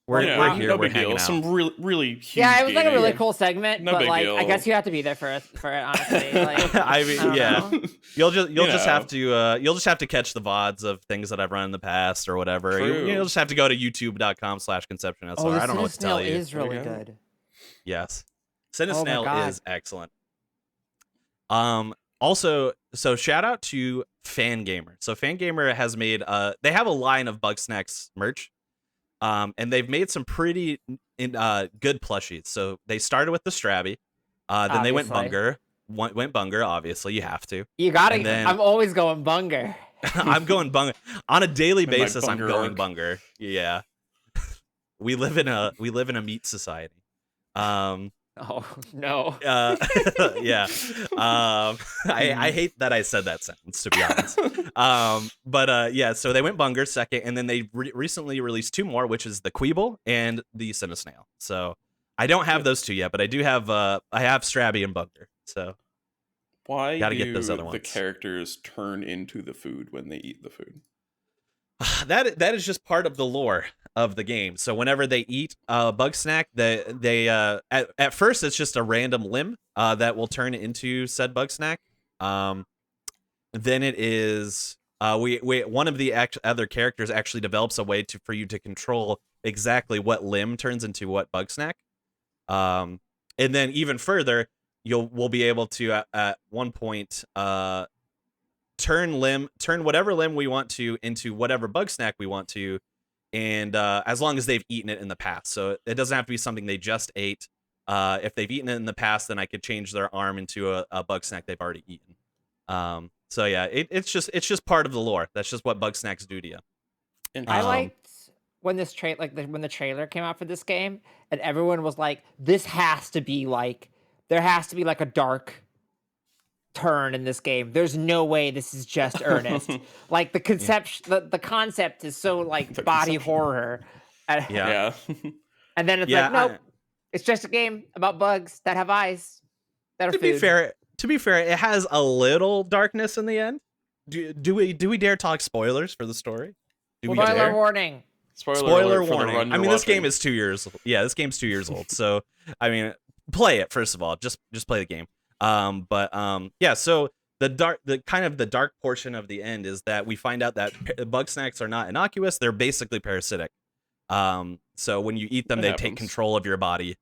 We're here. No We're big hanging deal. out. Some really huge. Yeah, it was like a really game. cool segment, No but big like deal. I guess you have to be there for it, honestly. Like, I mean, don't yeah. know. You'll just know. have to catch the VODs of things that I've run in the past or whatever. True. You'll just have to go to youtube.com/Konception. Oh, I don't know what to tell you. is really There we go. good. Yes. Oh my Cinesnail God. is excellent. Also, so shout out to Fangamer. So Fangamer has made they have a line of Bugsnax merch. And they've made some pretty good plushies. So they started with the Strabby, then they went Obviously. Bunger. Went Bunger, obviously, you have to. You gotta. And then- I'm always going Bunger. I'm going Bunger on a daily In my basis. I'm Bunger going arc. Bunger. Yeah. we live in a meat society. Oh no. Yeah. I hate that I said that sentence, to be honest. Yeah, so they went Bunger second, and then they recently released 2 more, which is the Queeble and the Cinesnail. So I don't have those 2 yet, but I do have I have Strabby and Bunger. So Why Gotta do get those other the ones. characters turn into the food when they eat the food? that is just part of the lore. of the game. So whenever they eat a Bugsnax, they at first it's just a random limb that will turn into said Bugsnax. Then it is we one of the other characters actually develops a way for you to control exactly what limb turns into what Bugsnax. And then even further, we'll be able to at one point turn whatever limb we want to into whatever Bugsnax we want to, and as long as they've eaten it in the past. So it doesn't have to be something they just ate. If they've eaten it in the past, then I could change their arm into a Bugsnax they've already eaten. So yeah, it's just part of the lore. That's just what Bugsnax do to you. I liked when this when the trailer came out for this game, and everyone was like, "This has to be like, there has to be like a dark turn in this game. There's no way this is just earnest." Like the conception, the concept is so like body horror. Yeah. And then it's like, nope, it's just a game about bugs that have eyes that are to food. To be fair, it has a little darkness in the end. Do we dare talk spoilers for the story? Spoiler warning. Spoiler warning. I mean, this game is 2 years old. Yeah, this game's 2 years old. So, I mean, play it first of all. Just play the game. Yeah. So the dark portion of the end is that we find out that Bugsnax are not innocuous. They're basically parasitic. So when you eat them, they take control of your body.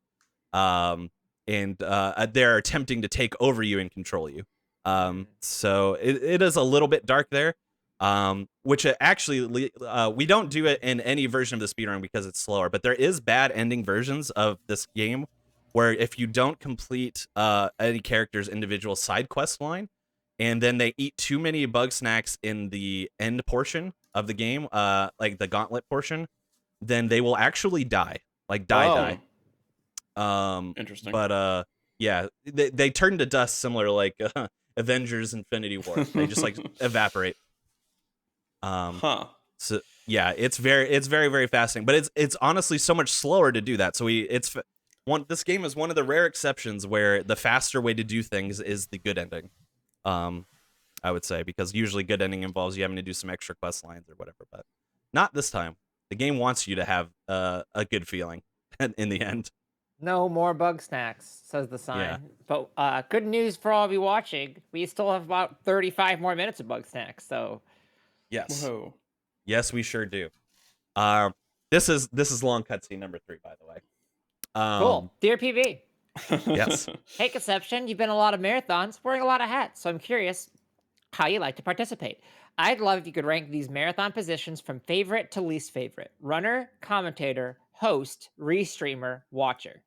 And they're attempting to take over you and control you. So it is a little bit dark there. Which actually we don't do it in any version of the speedrun because it's slower, but there is bad ending versions of this game where if you don't complete any character's individual side quest line, and then they eat too many Bugsnax in the end portion of the game, like the gauntlet portion, then they will actually die, like die. Interesting. But yeah, they turn to dust, similar to like Avengers Infinity War. They just like evaporate. So yeah, it's very very fascinating, but it's honestly so much slower to do that. So this game is one of the rare exceptions where the faster way to do things is the good ending. I would say, because usually good ending involves you having to do some extra quest lines or whatever, but not this time. The game wants you to have a good feeling in the end. No more Bugsnax, says the sign. Yeah. But good news for all of you watching. We still have about 35 more minutes of Bugsnax, so yes. Whoa. Yes, we sure do. This is long cutscene number 3, by the way. Cool. Dear PB. Yes. Hey, Konception, you've been a lot of marathons, wearing a lot of hats, so I'm curious how you like to participate. I'd love if you could rank these marathon positions from favorite to least favorite. Runner, commentator, host, restreamer, watcher.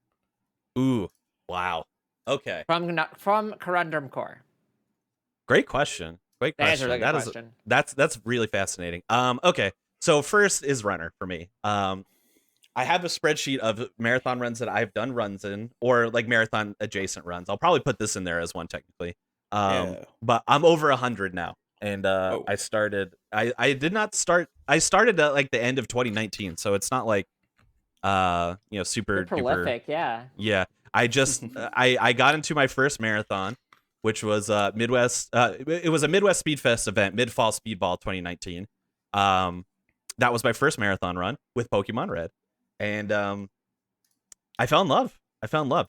Ooh, wow. Okay. From Corundum Core. Great question. Great question. That is a really good question. That's really fascinating. Okay. So first is runner for me. I have a spreadsheet of marathon runs that I've done runs in, or like marathon adjacent runs. I'll probably put this in there as one technically. But I'm over 100 now. And I started I started at like the end of 2019, so it's not like super prolific, duper. Yeah. I just I got into my first marathon, which was Midwest it was a Midwest Speedfest event, Mid-Fall Speedball 2019. That was my first marathon run with Pokemon Red. And I fell in love.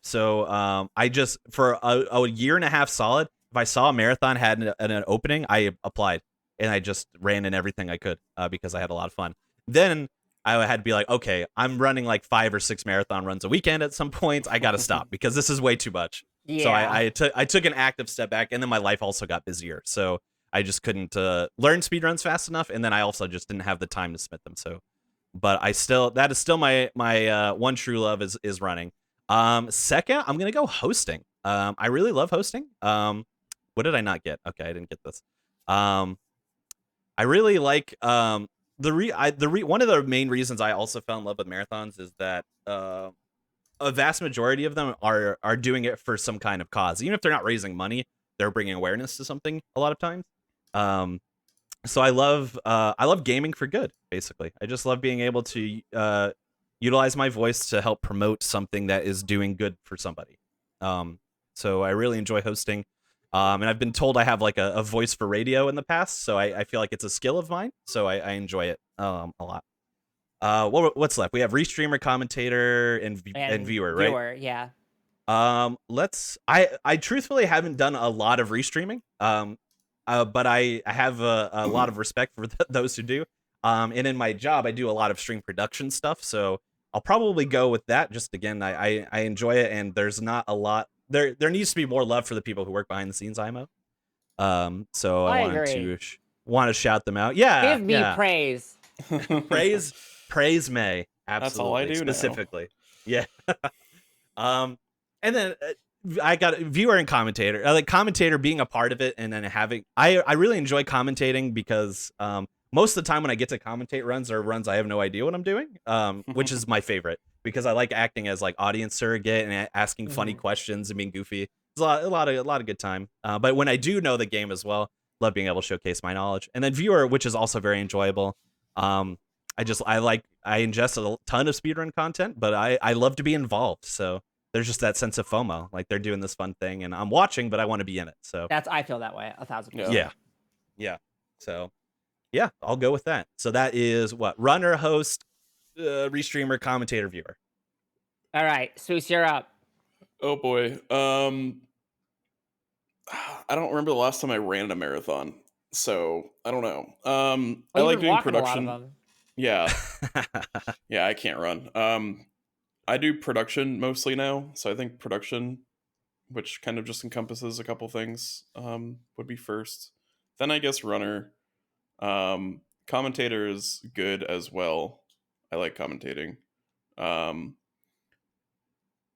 So I just for a year and a half solid, if I saw a marathon had an opening, I applied, and I just ran in everything I could because I had a lot of fun. Then I had to be like, okay, I'm running like 5 or 6 marathon runs a weekend at some points. I got to stop because this is way too much. Yeah. So I took an active step back, and then my life also got busier. So I just couldn't learn speedruns fast enough, and then I also just didn't have the time to submit them. So, but that is still my one true love is running. Second, I'm gonna go hosting. I really love hosting. What did I not get? Okay, I didn't get this. I really like one of the main reasons I also fell in love with marathons is that a vast majority of them are doing it for some kind of cause. Even if they're not raising money, they're bringing awareness to something a lot of times. So I love gaming for good, basically. I just love being able to utilize my voice to help promote something that is doing good for somebody. So I really enjoy hosting. And I've been told I have like a voice for radio in the past, so I feel like it's a skill of mine. So I enjoy it a lot. What's left? We have restreamer, commentator, and viewer, right? Viewer, yeah. I truthfully haven't done a lot of restreaming. But I have a lot of respect for those who do. And in my job, I do a lot of stream production stuff, so I'll probably go with that. Just again, I enjoy it, and there's not a lot. There needs to be more love for the people who work behind the scenes, IMO. So I wanted agree. to want to shout them out. Yeah, Give me praise. praise May. Absolutely. That's all I do specifically. Now. Yeah. And then I got viewer and commentator. I like commentator being a part of it, and then having. I really enjoy commentating because most of the time when I get to commentate runs or runs I have no idea what I'm doing, which is my favorite because I like acting as like audience surrogate and asking funny questions and being goofy. It's a lot of good time. But when I do know the game as well, love being able to showcase my knowledge. And then viewer, which is also very enjoyable. I ingest a ton of speedrun content, but I love to be involved. So there's just that sense of FOMO, like they're doing this fun thing, and I'm watching, but I want to be in it. So I feel that way 1,000%. Yeah. So yeah, I'll go with that. So that is what runner, host, restreamer, commentator, viewer. All right, Swoose, you're up. Oh boy. I don't remember the last time I ran a marathon, so I don't know. I like doing production. A lot of them. Yeah. Yeah, I can't run. I do production mostly now, so I think production, which kind of just encompasses a couple things, would be first. Then I guess runner. Commentator is good as well. I like commentating. And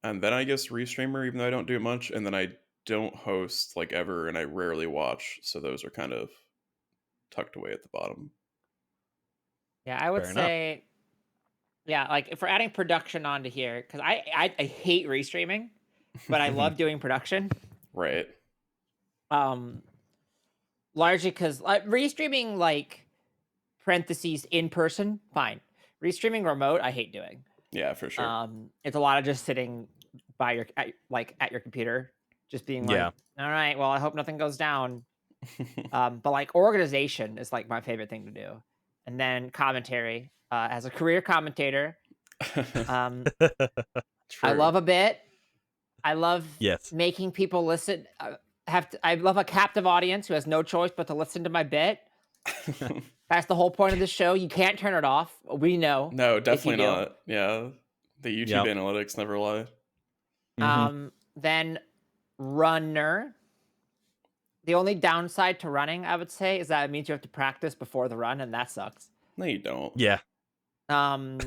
then I guess restreamer, even though I don't do it much, and then I don't host like ever, and I rarely watch, so those are kind of tucked away at the bottom. Yeah, I would say, yeah, like if we're adding production onto here, because I hate restreaming, but I love doing production. Right. Largely because restreaming, like parentheses in person, fine. Restreaming remote, I hate doing. Yeah, for sure. It's a lot of just sitting by your at your computer, just being like, all right, well, I hope nothing goes down. But like organization is like my favorite thing to do, and then commentary. As a career commentator, I love a bit. I love making people listen. I love a captive audience who has no choice but to listen to my bit. That's the whole point of the show. You can't turn it off. We know. No, definitely not. Yeah, the YouTube analytics never lie. Then runner. The only downside to running, I would say, is that it means you have to practice before the run, and that sucks. No, you don't. Yeah. Well,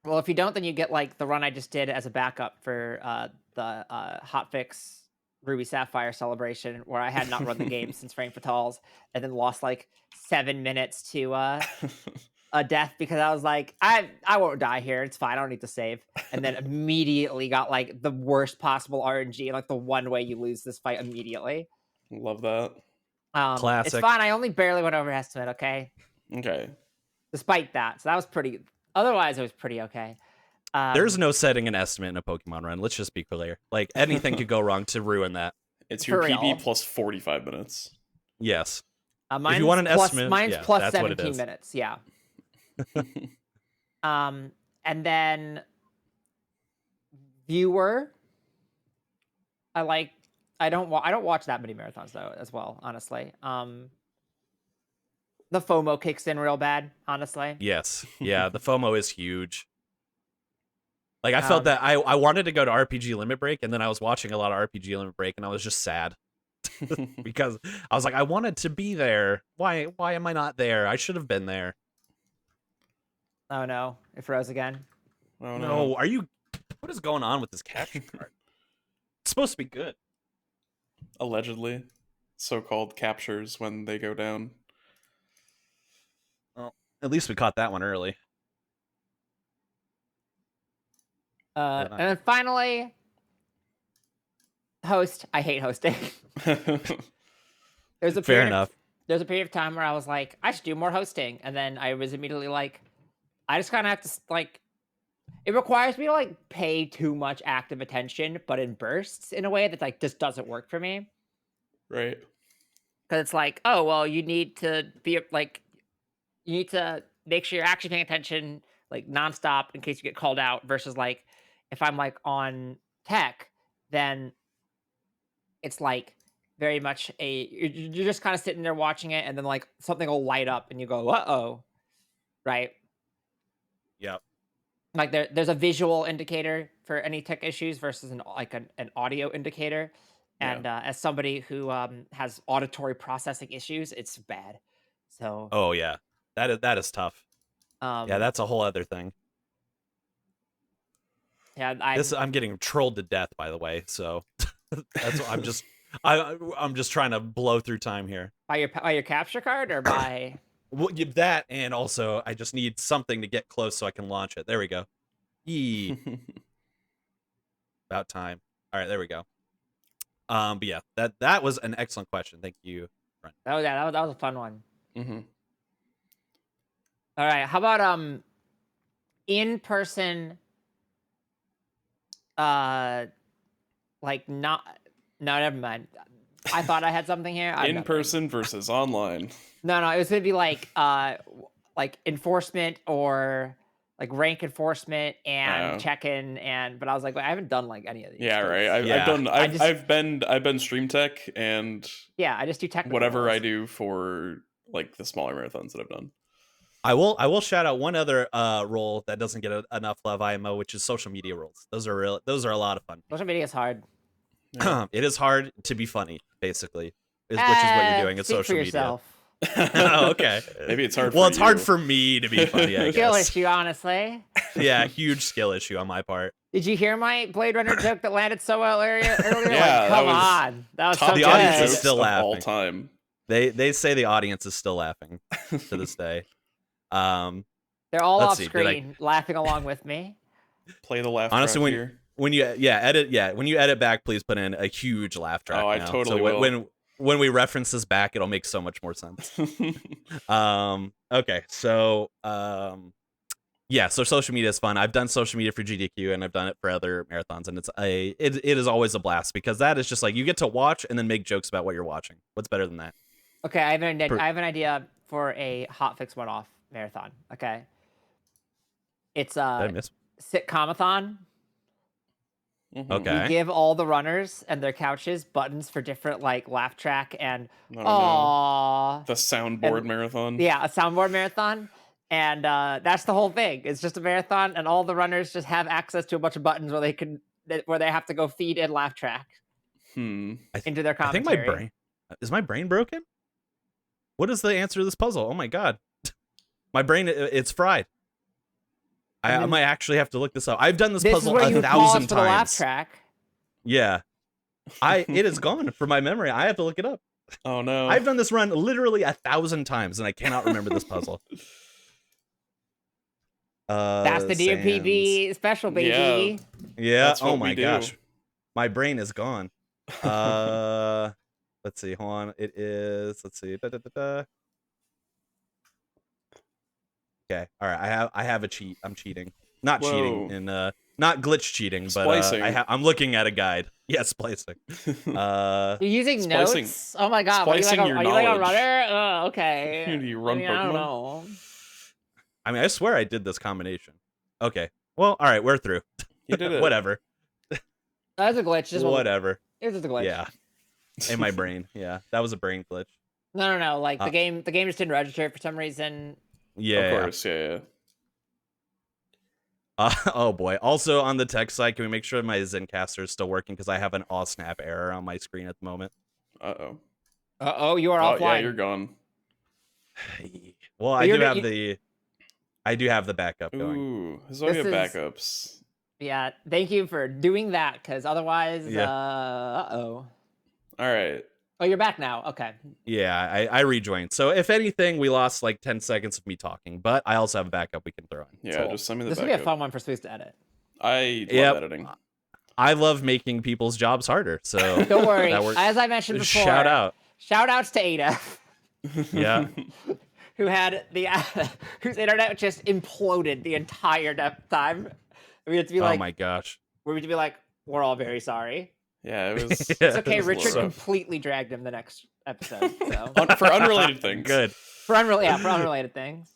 if you don't, then you get like the run I just did as a backup for the hotfix Ruby Sapphire celebration, where I had not run the game since Frank Fatals, and then lost like 7 minutes to a death because I was like, I won't die here. It's fine. I don't need to save. And then immediately got like the worst possible RNG, like the one way you lose this fight immediately. Love that. Classic. It's fine. I only barely went over estimate. Okay. Okay. Despite that, so that was pretty. Otherwise, it was pretty okay. There's no setting an estimate in a Pokemon run. Let's just be clear. Like anything could go wrong to ruin that. It's your PB plus 45 minutes. Yes. If you want an estimate, mine's plus 17 minutes. Yeah. And then viewer. I don't watch that many marathons though, as well. Honestly. The FOMO kicks in real bad, honestly. Yes. Yeah, the FOMO is huge. Like, I felt that I wanted to go to RPG Limit Break, and then I was watching a lot of RPG Limit Break, and I was just sad. Because I was like, I wanted to be there. Why am I not there? I should have been there. Oh, no. It froze again. Oh, no. What is going on with this capture card? It's supposed to be good. Allegedly. So-called captures when they go down. Well, at least we caught that one early. And then finally, host. I hate hosting. Fair enough. There's a period of time where I was like, I should do more hosting. And then I was immediately like, I just kind of have to, like, it requires me to, like, pay too much active attention, but in bursts in a way that, like, just doesn't work for me. Right. Because it's like, oh, well, you need to be, like, you need to make sure you're actually paying attention, like nonstop in case you get called out. Versus like if I'm like on tech, then it's like very much you're just kind of sitting there watching it, and then like something will light up, and you go, "Uh-oh," right? Yep. Like there's a visual indicator for any tech issues versus an audio indicator. And as somebody who has auditory processing issues, it's bad. So Oh yeah, that is tough. Yeah, that's a whole other thing. yeah, I'm getting trolled to death, by the way. So that's what I'm just trying to blow through time here. By your capture card or by Well, that, and also I just need something to get close so I can launch it. There we go. Yee. About time. All right, there we go. But yeah, that was an excellent question. Thank you, friend. that was a fun one. Mm-hmm. All right, how about in person? Like not. No, never mind. I thought I had something here. In person versus online. No, it was gonna be like enforcement or like rank enforcement and check-in, but I was like, I haven't done like any of these. Yeah, right. I've been stream tech, and yeah, I just do technical whatever roles. I do for like the smaller marathons that I've done. I will shout out one other role that doesn't get enough love IMO, which is social media roles. Those are a lot of fun. Social media is hard. Yeah. It is hard to be funny, basically, which is what you're doing at speak social for yourself. media. Oh, okay. Maybe it's hard. Well, for it's you. hard for me to be funny. I Skill guess. issue, honestly. Yeah, huge skill issue on my part. Did you hear my Blade Runner joke that landed so well earlier? Yeah, come on, that was top so the good. audience is jokes still of laughing. all time. They say the audience is still laughing to this day. They're all Let's off see, screen laughing along with me. Play the laugh. Honestly, track when here. when you edit back, please put in a huge laugh track. Oh, I now. totally so will. when we reference this back, it'll make so much more sense. Okay, so yeah, so social media is fun. I've done social media for GDQ and I've done it for other marathons, and it is always a blast because that is just like you get to watch and then make jokes about what you're watching. What's better than that? Okay, I have an idea for a hotfix one-off marathon. Okay, it's Did I miss? sitcomathon. Mhm. Okay. You give all the runners and their couches buttons for different like laugh track and Oh, no. aww. The soundboard And- marathon. Yeah, a soundboard marathon. And that's the whole thing. It's just a marathon, and all the runners just have access to a bunch of buttons where they have to go feed in laugh track into their I think commentary. my brain broken? What is the answer to this puzzle? Oh my god. My brain, it's fried. I might actually have to look this up. I've done this This puzzle is what you 1,000 pause times. for the laugh track. Yeah. It is gone from my memory. I have to look it up. Oh no. I've done this run literally 1,000 times and I cannot remember this puzzle. That's the DMPB special, baby. Yeah. That's what Oh my we do. gosh. My brain is gone. Let's see. Hold on. It is. Let's see. Okay. All right. I have a cheat. I'm cheating. Not cheating in not glitch cheating, but Splicing. I'm looking at a guide. Yeah, splicing. You're using Splicing- notes? Oh my god. Are you splicing your like a knowledge. runner? Oh, okay. Do you run I don't Pokemon? know. I mean, I swear I did this combination. Okay. Well, all right, we're through. You did it. Whatever. That's a glitch. Just Whatever. It was just a glitch. Yeah. In my brain. Yeah. That was a brain glitch. No. Like the game just didn't register for some reason. Yeah. Of course. Yeah. Oh boy. Also on the tech side, can we make sure my Zencaster is still working? Because I have an snap error on my screen at the moment. Uh-oh. You are Oh, offline. yeah, you're gone. Well, I do have the backup going. Ooh, this is why we have This is- backups. Yeah, thank you for doing that, because otherwise, Yeah. All right. Oh, you're back now. Okay. Yeah, I rejoined. So if anything, we lost like 10 seconds of me talking, but I also have a backup we can throw in. Yeah, Cool. just send me the This would be a backup. fun one for Spooks to edit. I love Yep. editing. I love making people's jobs harder. So Don't worry. that works. As I mentioned before, Shout out. Shout outs to Ada, Yeah. who had whose internet just imploded the entire time. We had to be Oh like, my gosh. we had to be like, we're all very sorry. Yeah, it was. Yeah. It's okay. It was Richard rough. completely dragged him the next episode. So. For unrelated things. Good. for unrelated things.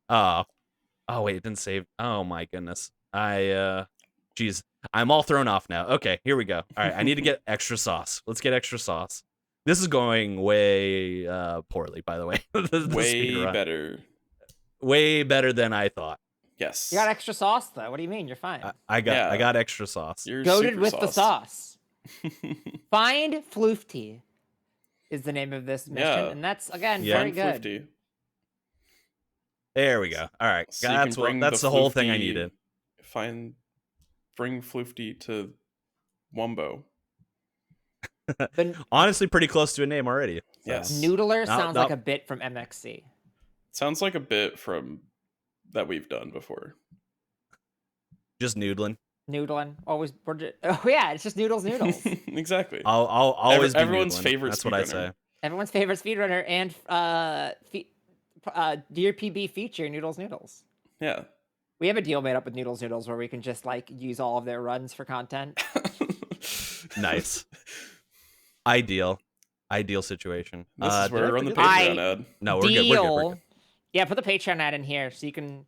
Oh, oh wait, it didn't save. Oh my goodness. Geez, I'm all thrown off now. Okay, here we go. All right, I need to get extra sauce. Let's get extra sauce. This is going way poorly, by the way. The Way speedrun. better. Way better than I thought. Yes. You got extra sauce though. What do you mean? You're fine. I got extra sauce. You're Goated super with the sauced. sauce. Find Floofty is the name of this mission, Yeah. and that's again Yeah. very good. Floofty. There we go. All right, So you that's can bring that's the whole thing I Floofty- needed. Bring Floofty to Wumbo. The Honestly, pretty close to a name already. So. Yes. Noodler No, sounds no. like a bit from MXC. Sounds like a bit from that we've done before. Just noodling. Noodling. Always. Oh yeah, it's just noodles. Exactly. I'll always be Everyone's noodling. favorite That's what I speedrunner. say. Everyone's favorite speedrunner and Dear PB feature Noodles. Yeah. We have a deal made up with Noodles where we can just like use all of their runs for content. Nice. Ideal situation. This is did where I we're on the forget- Patreon ad. No, we're good. We're good. We're good. Yeah, put the Patreon ad in here so you can.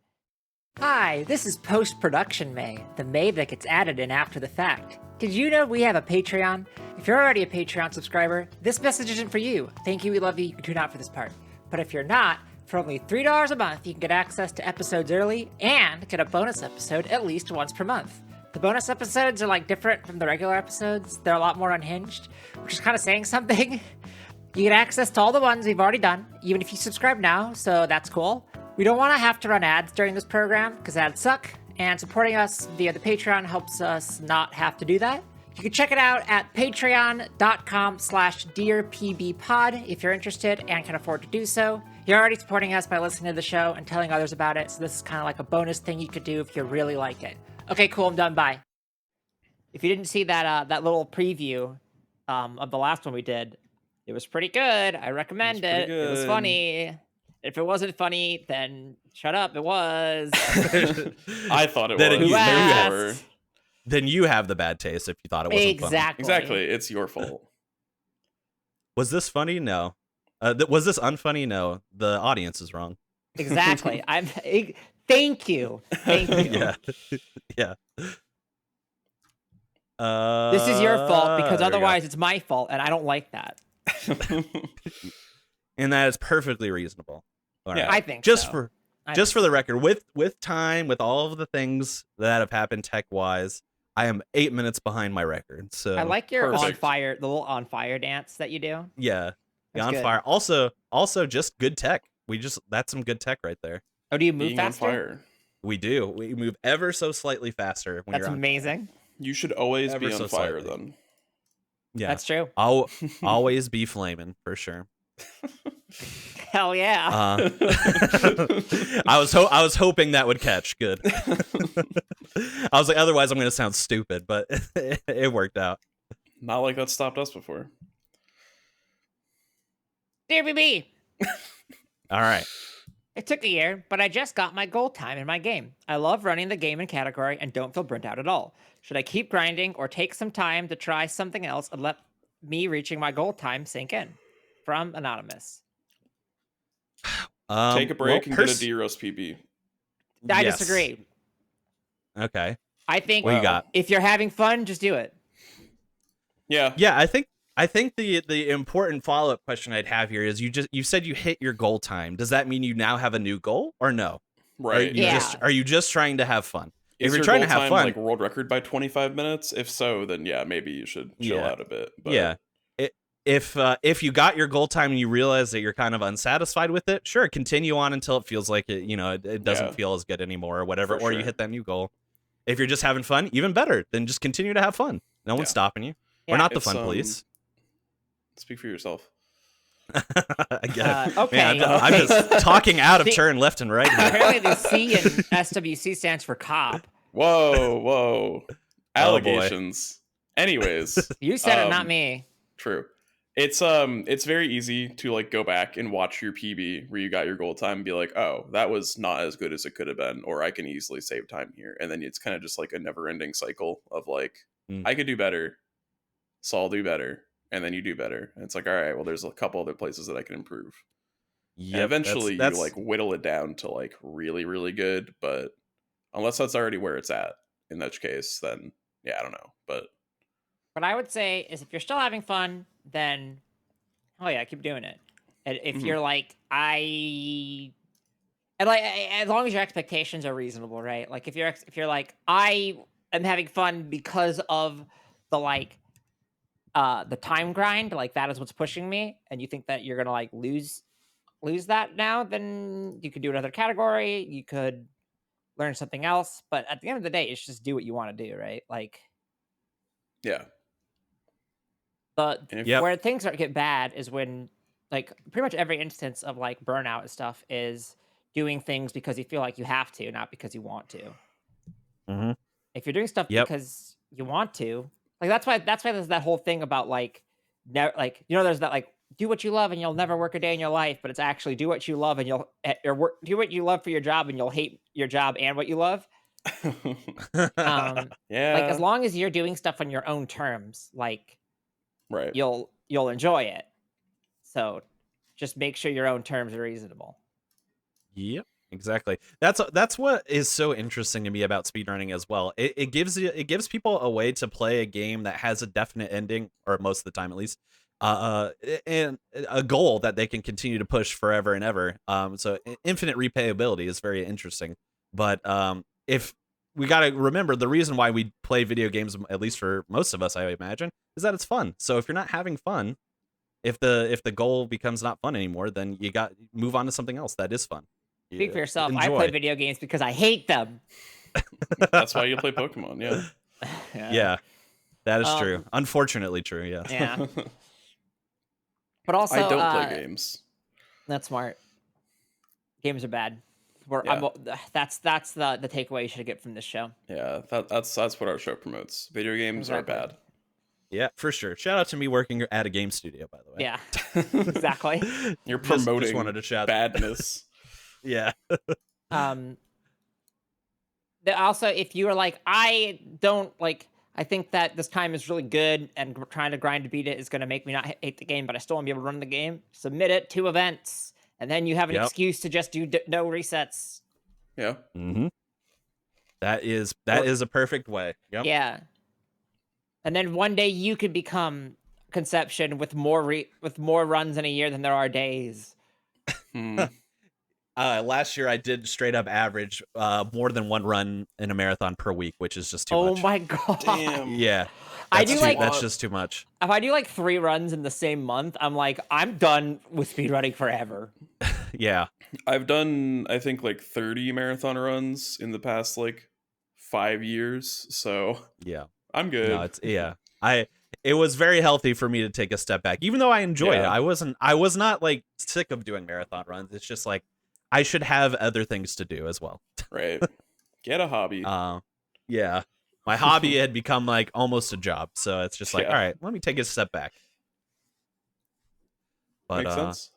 Hi, this is post-production May, the May that gets added in after the fact. Did you know we have a Patreon? If you're already a Patreon subscriber, this message isn't for you. Thank you, we love you, you can tune out for this part. But if you're not, for only $3 a month, you can get access to episodes early and get a bonus episode at least once per month. The bonus episodes are like different from the regular episodes. They're a lot more unhinged, which is kind of saying something. You get access to all the ones we've already done, even if you subscribe now, so that's cool. We don't want to have to run ads during this program, because ads suck, and supporting us via the Patreon helps us not have to do that. You can check it out at patreon.com/dearpbpod if you're interested and can afford to do so. You're already supporting us by listening to the show and telling others about it, so this is kind of like a bonus thing you could do if you really like it. Okay, cool, I'm done, bye. If you didn't see that little preview of the last one we did, it was pretty good. I recommend it. pretty It was good. funny. If it wasn't funny, then shut up. It was. I thought it Then was. you- then you Therefore- asked? Then you have the bad taste if you thought it wasn't funny. Exactly. It's your fault. Was this funny? No. Was this unfunny? No. The audience is wrong. Exactly. Thank you. Thank you. Yeah. Yeah. This is your fault because there we go. otherwise it's my fault, and I don't like that. And that is perfectly reasonable. All Yeah. right. I think Just so. for I just think for the record, with time, with all of the things that have happened tech wise, I am 8 minutes behind my record. So I like your on Perfect. fire, the little on fire dance that you do. yeah, That's on good. fire. Also, just good tech. That's some good tech right there. Oh, do you move Being on faster? fire. We do. We move ever so slightly faster when That's you're on. amazing. You should always Ever be so on fire slightly. then. Yeah, That's true. I'll always be flaming for sure. Hell yeah. I was hoping that would catch. Good. I was like, otherwise I'm gonna sound stupid, but it worked out. Not like that stopped us before. Dear BB, All right. it took a year, but I just got my gold time in my game. I love running the game and category and don't feel burnt out at all. Should I keep grinding or take some time to try something else and let me reaching my gold time sink in? From Anonymous. Take a break and get a pers- D-Roast PB. I Yes. disagree. Okay. I think What you got? if you're having fun, just do it. Yeah. Yeah, I think the important follow-up question I'd have here is you said you hit your goal time. Does that mean you now have a new goal or no? Right. Yeah. Are you just trying to have fun? Is If you're your trying to goal have time, fun, like world record by 25 minutes? If so, then yeah, maybe you should chill Yeah. out a bit. But yeah. If you got your goal time and you realize that you're kind of unsatisfied with it, sure, continue on until it feels like it doesn't Yeah. feel as good anymore or whatever, For or you sure. hit that new goal. If you're just having fun, even better. Then just continue to have fun. No one's Yeah. stopping you. Yeah. We're not the It's, fun police. Speak for yourself. Again, okay, man, I'm okay. just talking out of See- turn left and right. Here. Apparently, the C in SWC stands for cop. Whoa. boy. Allegations. Anyways, You said it, not Um, me. true. It's very easy to like go back and watch your PB where you got your goal time and be like, oh, that was not as good as it could have been, or I can easily save time here. And then it's kind of just like a never ending cycle of like, Mm. I could do better, so I'll do better, and then you do better. And it's like, all right, well, there's a couple other places that I can improve. Yep, Eventually, that's you like whittle it down to like really, really good. But unless that's already where it's at, in that case, then yeah, I don't know. But What I would say is, if you're still having fun, then oh yeah, keep doing it. And if Mhm. you're like, and like, as long as your expectations are reasonable, right? Like if you're like, I am having fun because of the like the time grind, like that is what's pushing me, and you think that you're gonna like lose that now, then you could do another category, you could learn something else. But at the end of the day, it's just do what you want to do, right? Like yeah, the and if, Yep. where things start to get bad is when like pretty much every instance of like burnout and stuff is doing things because you feel like you have to, not because you want to. Mhm. If you're doing stuff Yep. because you want to, like that's why there's that whole thing about like like there's that like do what you love and you'll never work a day in your life, but it's actually do what you love and you'll or work do what you love for your job and you'll hate your job and what you love. Like yeah, as long as you're doing stuff on your own terms, like right. you'll enjoy it. So just make sure your own terms are reasonable. Yep, exactly. That's what is so interesting to me about speedrunning as well. It gives people a way to play a game that has a definite ending, or most of the time at least, and a goal that they can continue to push forever and ever. So infinite replayability is very interesting. But if we got to remember, the reason why we play video games, at least for most of us, I imagine, is that it's fun. So if you're not having fun, if the goal becomes not fun anymore, then you got move on to something else that is fun. Speak for yourself. I Enjoy. play video games because I hate them. That's why you play Pokemon. Yeah. Yeah, that is true. Unfortunately true. Yeah. Yeah. But also, I don't play games. That's smart. Games are bad. Yeah. That's the takeaway you should get from this show. Yeah, that's what our show promotes. Video games Exactly. are bad. Yeah, for sure. Shout out to me working at a game studio, by the way. Yeah, exactly. You're Just promoting wanted to shout badness. Yeah. Also, if you are like, I don't like, I think that this time is really good and trying to grind to beat it is going to make me not hate the game, but I still want to be able to run the game. Submit it to events, and then you have an excuse to just do no resets. Yeah. Mm-hmm. That is a perfect way. Yep. Yeah. And then one day you could become Konception with more runs in a year than there are days. Last year I did straight up average more than one run in a marathon per week, which is just too much. Oh my god! Damn. Yeah, that's just too much. If I do like 3 runs in the same month, I'm done with speedrunning forever. Yeah, I've done I think like 30 marathon runs in the past like 5 years, so yeah, I'm good. No, it was very healthy for me to take a step back, even though I enjoyed it. I was not like sick of doing marathon runs. It's just like I should have other things to do as well. Right. Get a hobby. Yeah. My hobby had become like almost a job, so it's just like, all right, let me take a step back. But Makes sense.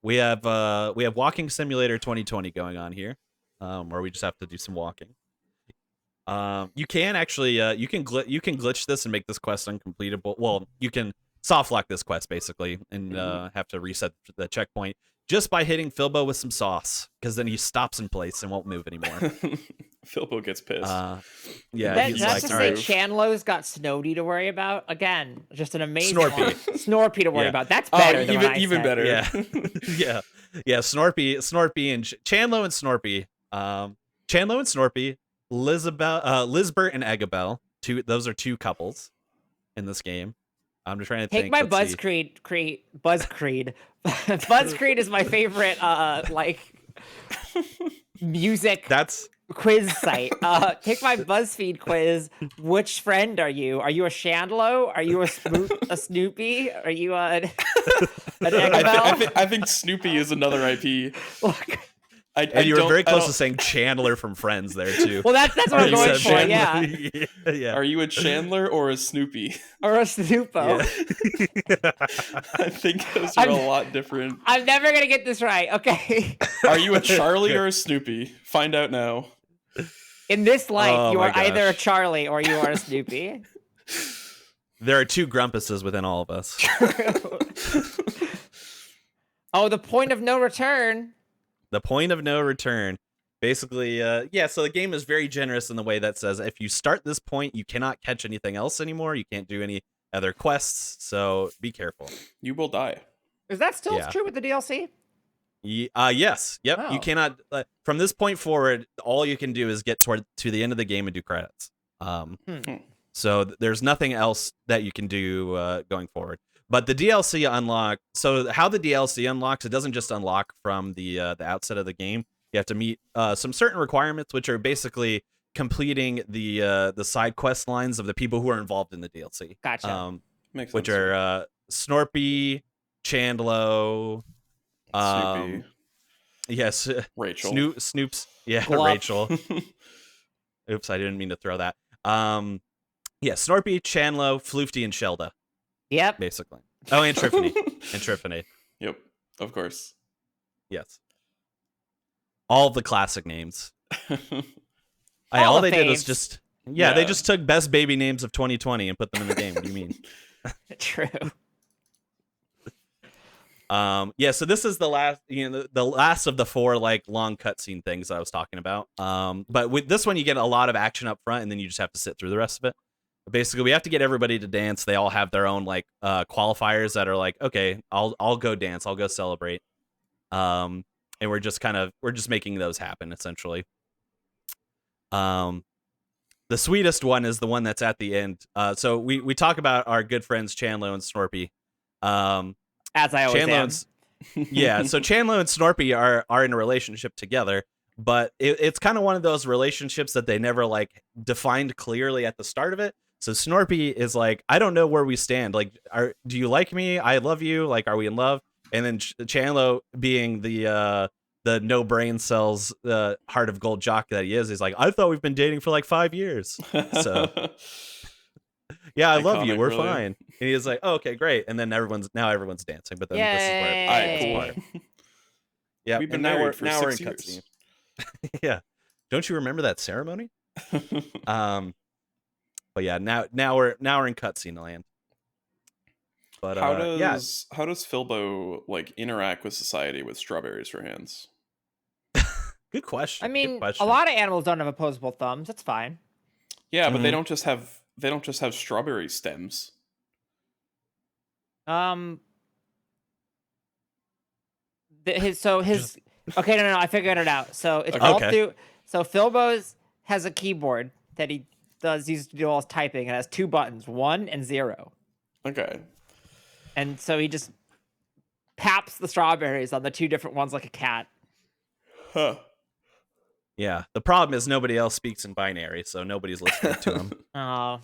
we have Walking Simulator 2020 going on here, where we just have to do some walking. You can actually you can glitch this and make this quest uncompletable. Well, you can soft lock this quest basically and have to reset the checkpoint just by hitting Filbo with some sauce, because then he stops in place and won't move anymore. Filbo gets pissed. Yeah, he's like, to say Chandlo's got Snowdy to worry about. Again, just an amazing Snorpy to worry about. That's better than what I even said. better. Yeah. Yeah, Snorpy and Chandlo and Snorpy. Chandlo and Snorpy, Lizbert and Eggabell. Those are 2 couples in this game. I'm just trying to think. Take my Buzzcreed. Buzzcreed is my favorite like music quiz site. Take my BuzzFeed quiz. Which friend are you? Are you a Chandlo? Are you a Snoopy? Are you an Eggabell? I think Snoopy is another IP. Look. And you were very close to saying Chandler from Friends there too. Well, that's what I'm going for. Yeah. Yeah. Are you a Chandler or a Snoopy? Or a Snoopo? Yeah. I think those are a lot different. I'm never gonna get this right. Okay. Are you a Charlie or a Snoopy? Find out now. In this life, you are either a Charlie or you are a Snoopy. There are 2 Grumpuses within all of us. Oh, the point of no return. The point of no return. Basically, so the game is very generous in the way that says if you start this point, you cannot catch anything else anymore. You can't do any other quests, so be careful. You will die. Is that still true with the DLC? Yes. Yep. Oh. You cannot from this point forward, all you can do is get to the end of the game and do credits. So there's nothing else that you can do going forward. But the DLC unlock. So how the DLC unlocks, it doesn't just unlock from the outset of the game. You have to meet some certain requirements, which are basically completing the side quest lines of the people who are involved in the DLC. Gotcha. Makes which sense. are Snorpy, Chandlo, Snoopy. yes, Rachel. Snoops, yeah, Glop. Rachel. Oops, I didn't mean to throw that. Yeah, Snorpy, Chandlo, Floofty, and Shelda, Yep. basically. Oh, and Triffany. And Triffany. Yep, of course. Yes. All the classic names. All all the they did was faves. just they Yeah. just took best baby names of 2020 and put them in the game. What do you mean? True. So this is the last, the last of the 4 like long cutscene things I was talking about. But with this one, you get a lot of action up front, and then you just have to sit through the rest of it. Basically, we have to get everybody to dance. They all have their own like qualifiers that are like, okay, I'll go dance, I'll go celebrate. And we're just making those happen essentially. The sweetest one is the one that's at the end. So we talk about our good friends Chandlo and Snorpy. As I always am. Yeah, so Chandlo and Snorpy are in a relationship together, but it's kind of one of those relationships that they never like defined clearly at the start of it. So Snorpy is like, I don't know where we stand. Like, do you like me? I love you. Like, are we in love? And then Chandlo, being the no brain cells, heart of gold jock that he is, he's like, I thought we've been dating for like 5 years. So yeah, I love you. Iconic, We're really. fine. And he's like, oh, okay, great. And then everyone's dancing. But then this is where Yay. Alright, Hey. cool. yeah, We've been and married for now we're in 6 years. cutscene. Yeah, don't you remember that ceremony? But yeah, now we're in cutscene land. But how does Filbo like interact with society with strawberries for hands? good question. I good mean, question. a lot of animals don't have opposable thumbs. That's fine. Yeah, but they Mhm. don't just have strawberry stems. His okay, no, I figured it out. So it's Okay. all Okay. through. So Filbo's has a keyboard that he uses to do all his typing. It has 2 buttons, 1 and 0, Okay. and so he just paps the strawberries on the 2 different ones like a cat. Huh. Yeah, the problem is nobody else speaks in binary, so nobody's listening to him. Oh,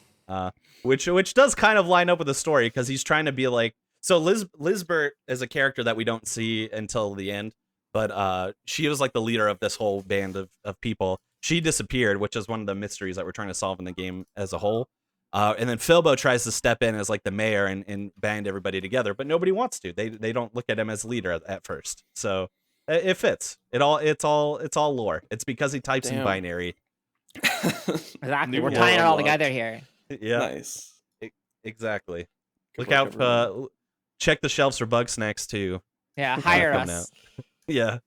Which does kind of line up with the story, because he's trying to be like, so Lizbert is a character that we don't see until the end, but she was like the leader of this whole band of people. She disappeared, which is one of the mysteries that we're trying to solve in the game as a whole. And then Filbo tries to step in as like the mayor and band everybody together, but nobody wants to. They don't look at him as leader at first. So it fits. It's all lore. It's because he types in Damn. binary. exactly. New We're world tying it all unlocked. together here. Yeah, Nice. exactly. Good Look luck, out! everyone. Check the shelves for Bugsnax too. Yeah, hire coming us. Yeah.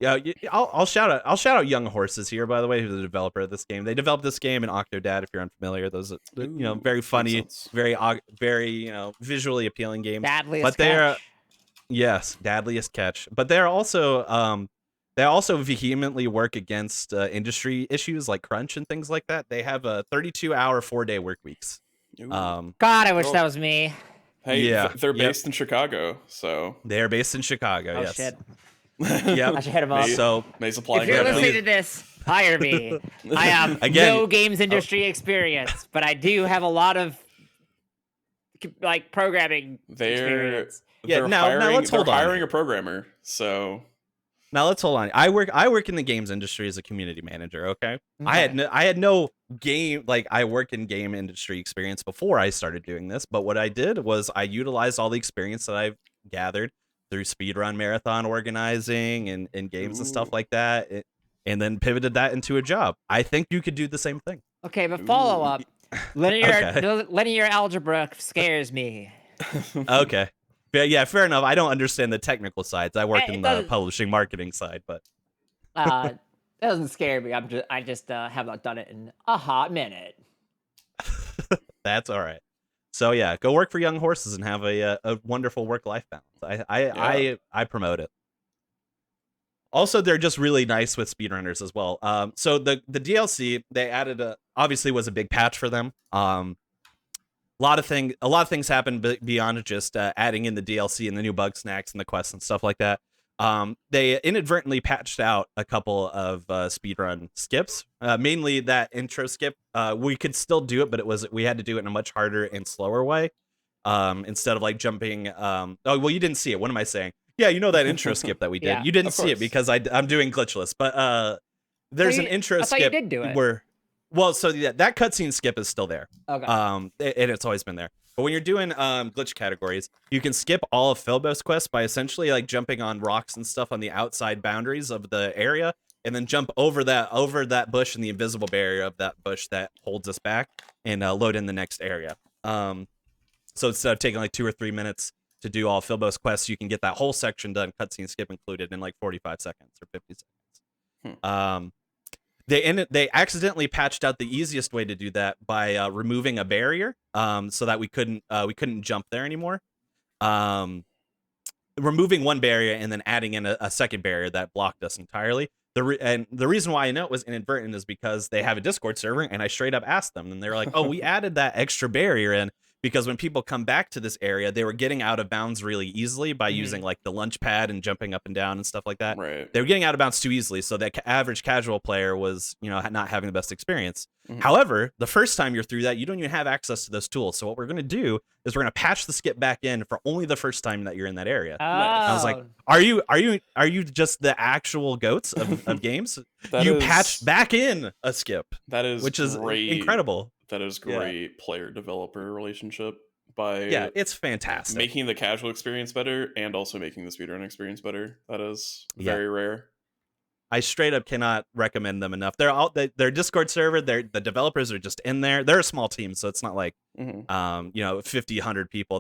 Yeah. I'll shout out Young Horses here, by the way, who's the developer of this game. They developed this game in Octodad. If you're unfamiliar, those are, Ooh, very makes funny, sense. very visually appealing games. Badly, But they're yes, Dadliest catch. But they're also they also vehemently work against industry issues like crunch and things like that. They have a 32-hour 4-day work weeks. Ooh. God, I wish Well- that was me. Hey, yeah, they're yep. based in Chicago, so They're based in Chicago. Oh yes. shit! Yep. I should hit him up. So may supply If you're Yeah, listening please. to this, hire me. I have Again- no games industry experience, but I do have a lot of like programming they're experience. Yeah, they're now hiring, let's hold they're on. hiring a programmer. So Now let's hold on. I work in the games industry as a community manager. Okay, I had no game I work in game industry experience before I started doing this. But what I did was I utilized all the experience that I've gathered through speedrun marathon organizing and games and stuff Ooh. like that, and then pivoted that into a job. I think you could do the same thing. Okay, but follow Ooh. up. Linear Okay. linear algebra scares me. Okay. Yeah, fair enough. I don't understand the technical sides. I work in the publishing marketing side, but it doesn't scare me. I just have not done it in a hot minute. that's all right. So yeah, go work for Young Horses and have a wonderful work-life balance. I promote it. Also, they're just really nice with speedrunners as well. So the DLC they added obviously was a big patch for them. A lot of things happened beyond just adding in the DLC and the new Bugsnax and the quests and stuff like that. They inadvertently patched out a couple of speedrun skips, mainly that intro skip. We could still do it, but we had to do it in a much harder and slower way. Instead of like jumping. Oh well, you didn't see it. What am I saying? Yeah, you know that intro skip that we did. Yeah, you didn't see it because I'm doing glitchless, but there's an intro skip. I thought you did do it. Well, so that cutscene skip is still there. Okay. And it's always been there. But when you're doing glitch categories, you can skip all of Philbos quests by essentially like jumping on rocks and stuff on the outside boundaries of the area, and then jump over that bush and the invisible barrier of that bush that holds us back, and load in the next area. So instead of taking like 2 or 3 minutes to do all Philbos quests, you can get that whole section done, cutscene skip included, in like 45 seconds or 50 seconds. They accidentally patched out the easiest way to do that by removing a barrier, so that we couldn't jump there anymore. Removing one barrier and then adding in a second barrier that blocked us entirely. And the reason why I know it was inadvertent is because they have a Discord server, and I straight up asked them, and they were like, "Oh, we added that extra barrier in because when people come back to this area, they were getting out of bounds really easily by using like the lunch pad and jumping up and down and stuff like that. Right. They were getting out of bounds too easily, so that average casual player was, not having the best experience. However, the first time you're through that, you don't even have access to those tools. So what we're going to do is we're going to patch the skip back in for only the first time that you're in that area." Oh. I was like, "Are you just the actual goats of games? Patched back in a skip." That is which is great. Incredible. That is great player-developer relationship by it's fantastic. Making the casual experience better and also making the speedrun experience better. That is very rare. I straight up cannot recommend them enough. Their Discord server, the developers are just in there. They're a small team, so it's not like 50, 100 people.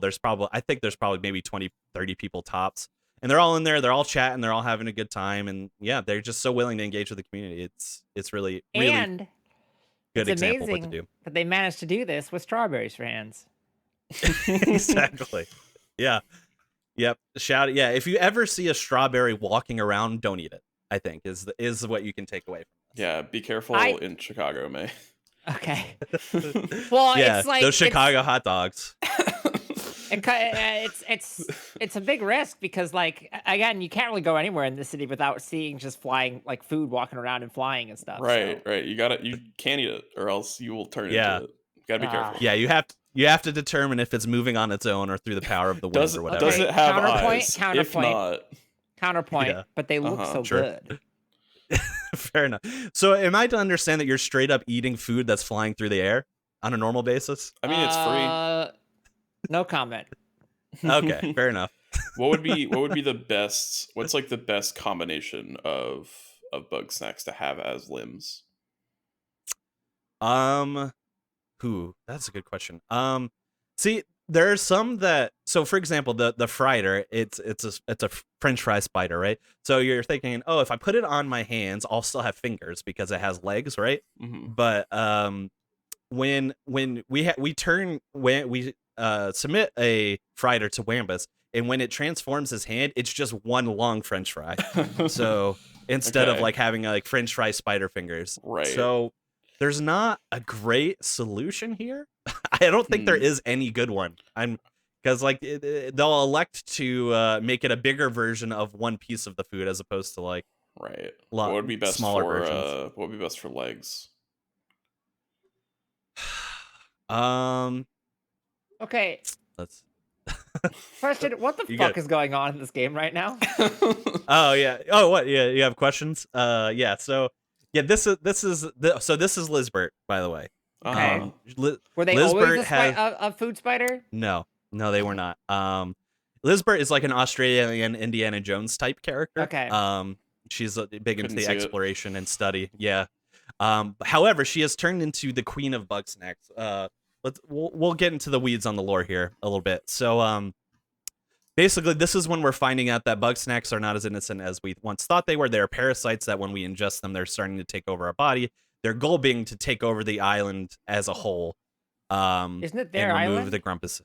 I think there's probably maybe 20, 30 people tops. And they're all in there, they're all chatting, they're all having a good time, and yeah, they're just so willing to engage with the community. It's really and good it's example of amazing what to do. that they managed to do this with strawberries for hands. Exactly. Yeah. Yep. Shout it. Yeah. If you ever see a strawberry walking around, don't eat it, I think is what you can take away from this. Yeah. Be careful in Chicago, May. Okay. Well, yeah, it's like those Chicago hot dogs. It's a big risk because, like, again, you can't really go anywhere in the city without seeing just flying, like, food walking around and flying and stuff. Right, so. right. You can't eat it, or else you will turn into it. You gotta be careful. Yeah, you have to determine if it's moving on its own or through the power of the wind or whatever. Does it have eyes? Counterpoint. Counterpoint. But they look so good. Fair enough. So, am I to understand that you're straight up eating food that's flying through the air on a normal basis? I mean, it's free. No comment. Okay, fair enough. What would be the best? What's like the best combination of Bugsnax to have as limbs? That's a good question. See, there are some that. So, for example, the Frieder, it's a French fry spider, right? So you're thinking, oh, if I put it on my hands, I'll still have fingers because it has legs, right? But when we submit a Frieder to Wambus, and when it transforms his hand, it's just one long French fry. So instead of like having like French fry spider fingers, right? So there's not a great solution here. I don't think there is any good one. Because like they'll elect to make it a bigger version of one piece of the food as opposed to like what would be best smaller for versions. what would be best for legs? Okay. Let's. Question: what the fuck is going on in this game right now? Oh yeah. Oh what? Yeah. You have questions? Yeah. So yeah. This is Lizbert, by the way. Okay. Were they always a food spider? No, they were not. Lizbert is like an Australian Indiana Jones type character. Okay. She's big into the exploration and study. Yeah. However, she has turned into the queen of Bugsnax. we'll get into the weeds on the lore here a little bit. So basically, this is when we're finding out that Bugsnax are not as innocent as we once thought they were. They're parasites that when we ingest them, they're starting to take over our body. Their goal being to take over the island as a whole. Isn't it their and remove island? the Grumpus.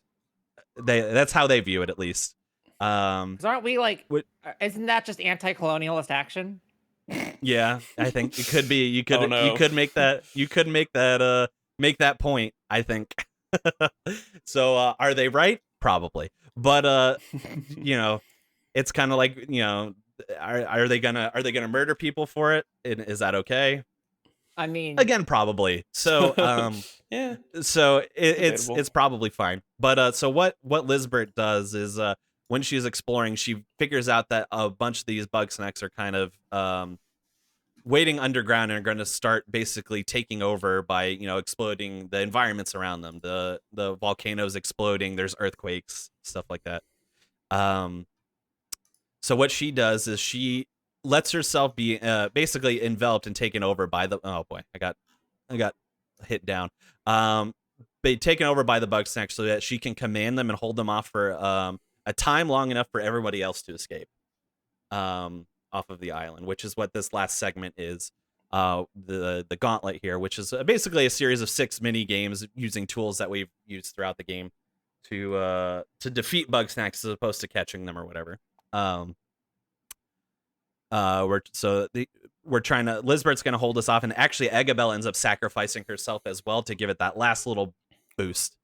That's how they view it, at least. 'Cause aren't we like? What- Isn't that just anti-colonialist action? Yeah, I think it could be. You could Oh, no. you could make that make that point, I think. So are they right? Probably. But you know, it's kind of like, you know, are they gonna murder people for it? And is that okay? I mean, Again, probably. So Yeah. so it's Debatable. probably fine. But so what Lizbert does is when she's exploring, she figures out that a bunch of these Bugsnax are kind of waiting underground and are going to start basically taking over by, you know, exploding the environments around them. The volcanoes exploding, there's earthquakes, stuff like that. So what she does is she lets herself be basically enveloped and taken over by the, oh boy, I got hit down. But taken over by the Bugsnax so that she can command them and hold them off for a time long enough for everybody else to escape off of the island, which is what this last segment is. The gauntlet here, which is basically a series of 6 mini games using tools that we've used throughout the game to defeat Bugsnax as opposed to catching them or whatever. We're trying to, Lizbert's going to hold us off, and actually Eggabell ends up sacrificing herself as well to give it that last little boost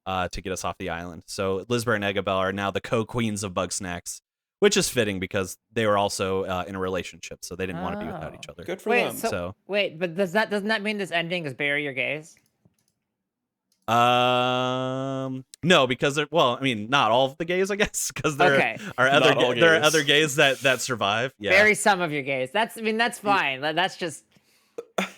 to get us off the island. So Lizbert and Eggabell are now the co-queens of Bugsnax, which is fitting because they were also in a relationship, so they didn't want to be without each other. Good for wait, them. so wait, but doesn't that mean this ending is bury your gaze? No, because well, I mean, not all of the gays, I guess, because there Okay. are Not all there are gays. other gays that survive. Yeah. Bury some of your gaze. That's fine. That's just.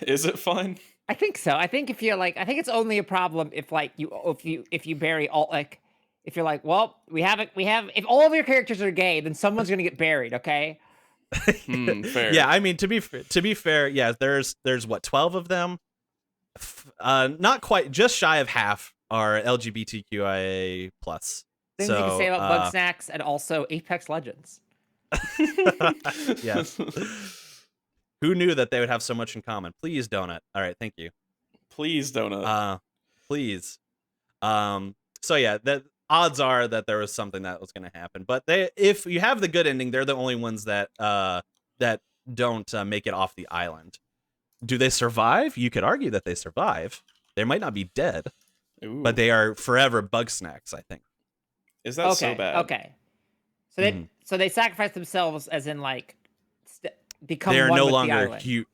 Is it fine? I think so. I think if you're like, I think it's only a problem if like if you bury all, like, if you're like, well, we have if all of your characters are gay, then someone's gonna get buried. Okay. Fair. Yeah, I mean, to be fair, yeah, there's what, 12 of them. Not quite, just shy of half are LGBTQIA plus. Things So you can say about Bugsnax and also Apex Legends. Yes. Who knew that they would have so much in common? Please, donut. All right, thank you. Please, donut. Please. So yeah, the odds are that there was something that was going to happen. But if you have the good ending, they're the only ones that don't make it off the island. Do they survive? You could argue that they survive. They might not be dead, Ooh. but they are forever Bugsnax, I think. Is that so bad? Okay. So they sacrifice themselves, as in like become. They are one no with the longer island.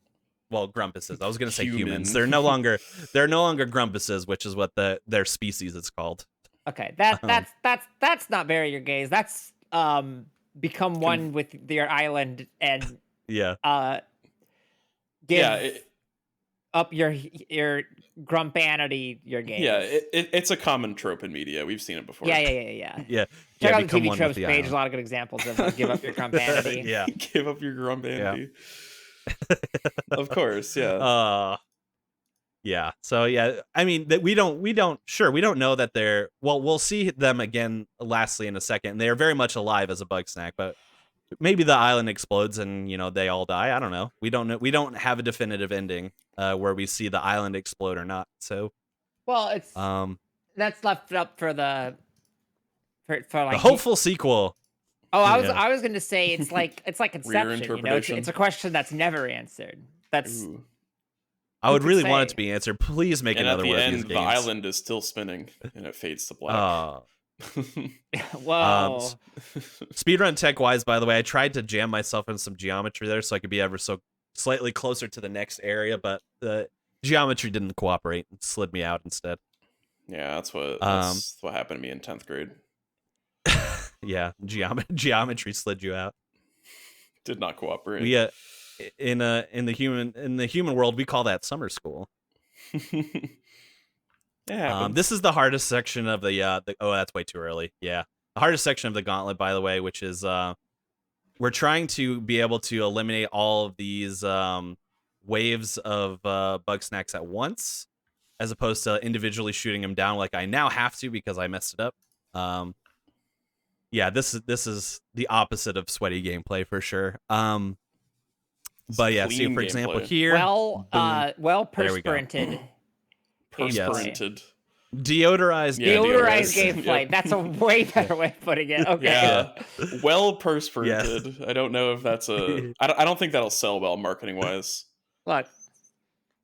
well, grumpuses. I was going to say Human. humans. They're no longer grumpuses, which is what their species is called. Okay, that's not bury your gaze. That's become one with your island and Yeah. give up your grumpanity, your gaze. Yeah, it's a common trope in media. We've seen it before. Yeah. Yeah. Check out the become TV one with tropes the page. There's island. a lot of good examples of give up your grumpanity. Yeah. Give up your grumpanity. Of course, yeah. Yeah. So yeah, I mean that we don't know that they're, well, we'll see them again lastly in a second. They are very much alive as a Bugsnax, but maybe the island explodes and, you know, they all die. I don't know. We don't know. We don't have a definitive ending where we see the island explode or not. So Well, it's that's left up for like the hopeful sequel. Oh, I was going to say it's like Konception. You know, interpretation. it's a question that's never answered. That's Ooh. I would could really want it say? to be answered. Please make And at another the one of end, these the games. island is still spinning, and it fades to black. whoa. Speedrun tech wise, by the way, I tried to jam myself in some geometry there so I could be ever so slightly closer to the next area, but the geometry didn't cooperate and slid me out instead. Yeah, that's what happened to me in 10th grade. Yeah, geometry slid you out. Did not cooperate. We in the human world, we call that summer school. Yeah. This is the hardest section of the oh, that's way too early. Yeah, the hardest section of the gauntlet, by the way, which is we're trying to be able to eliminate all of these waves of Bugsnax at once. as opposed to individually shooting them down like I now have to because I messed it up. Yeah, this is the opposite of sweaty gameplay for sure. But yeah, see, for example, here, well There we go. perspiranted gameplay. Perspiranted. deodorized, Yeah, Deodorized deodorized. gameplay. Yep. That's a way better way of putting it. Okay. Yeah. Well perspiranted. I don't know if that's a. I don't think that'll sell well marketing wise. Look,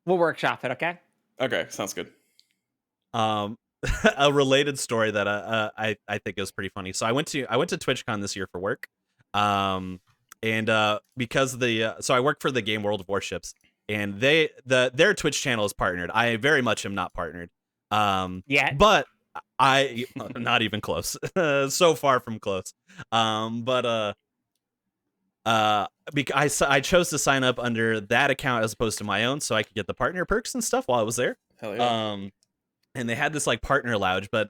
we'll workshop it. Okay. Okay, sounds good. A related story that I think is pretty funny. So I went to TwitchCon this year for work, and because so I work for the game World of Warships, and their Twitch channel is partnered. I very much am not partnered. Yeah. But I not even close. So far from close. I chose to sign up under that account as opposed to my own, so I could get the partner perks and stuff while I was there. Hell yeah. And they had this like partner lounge, but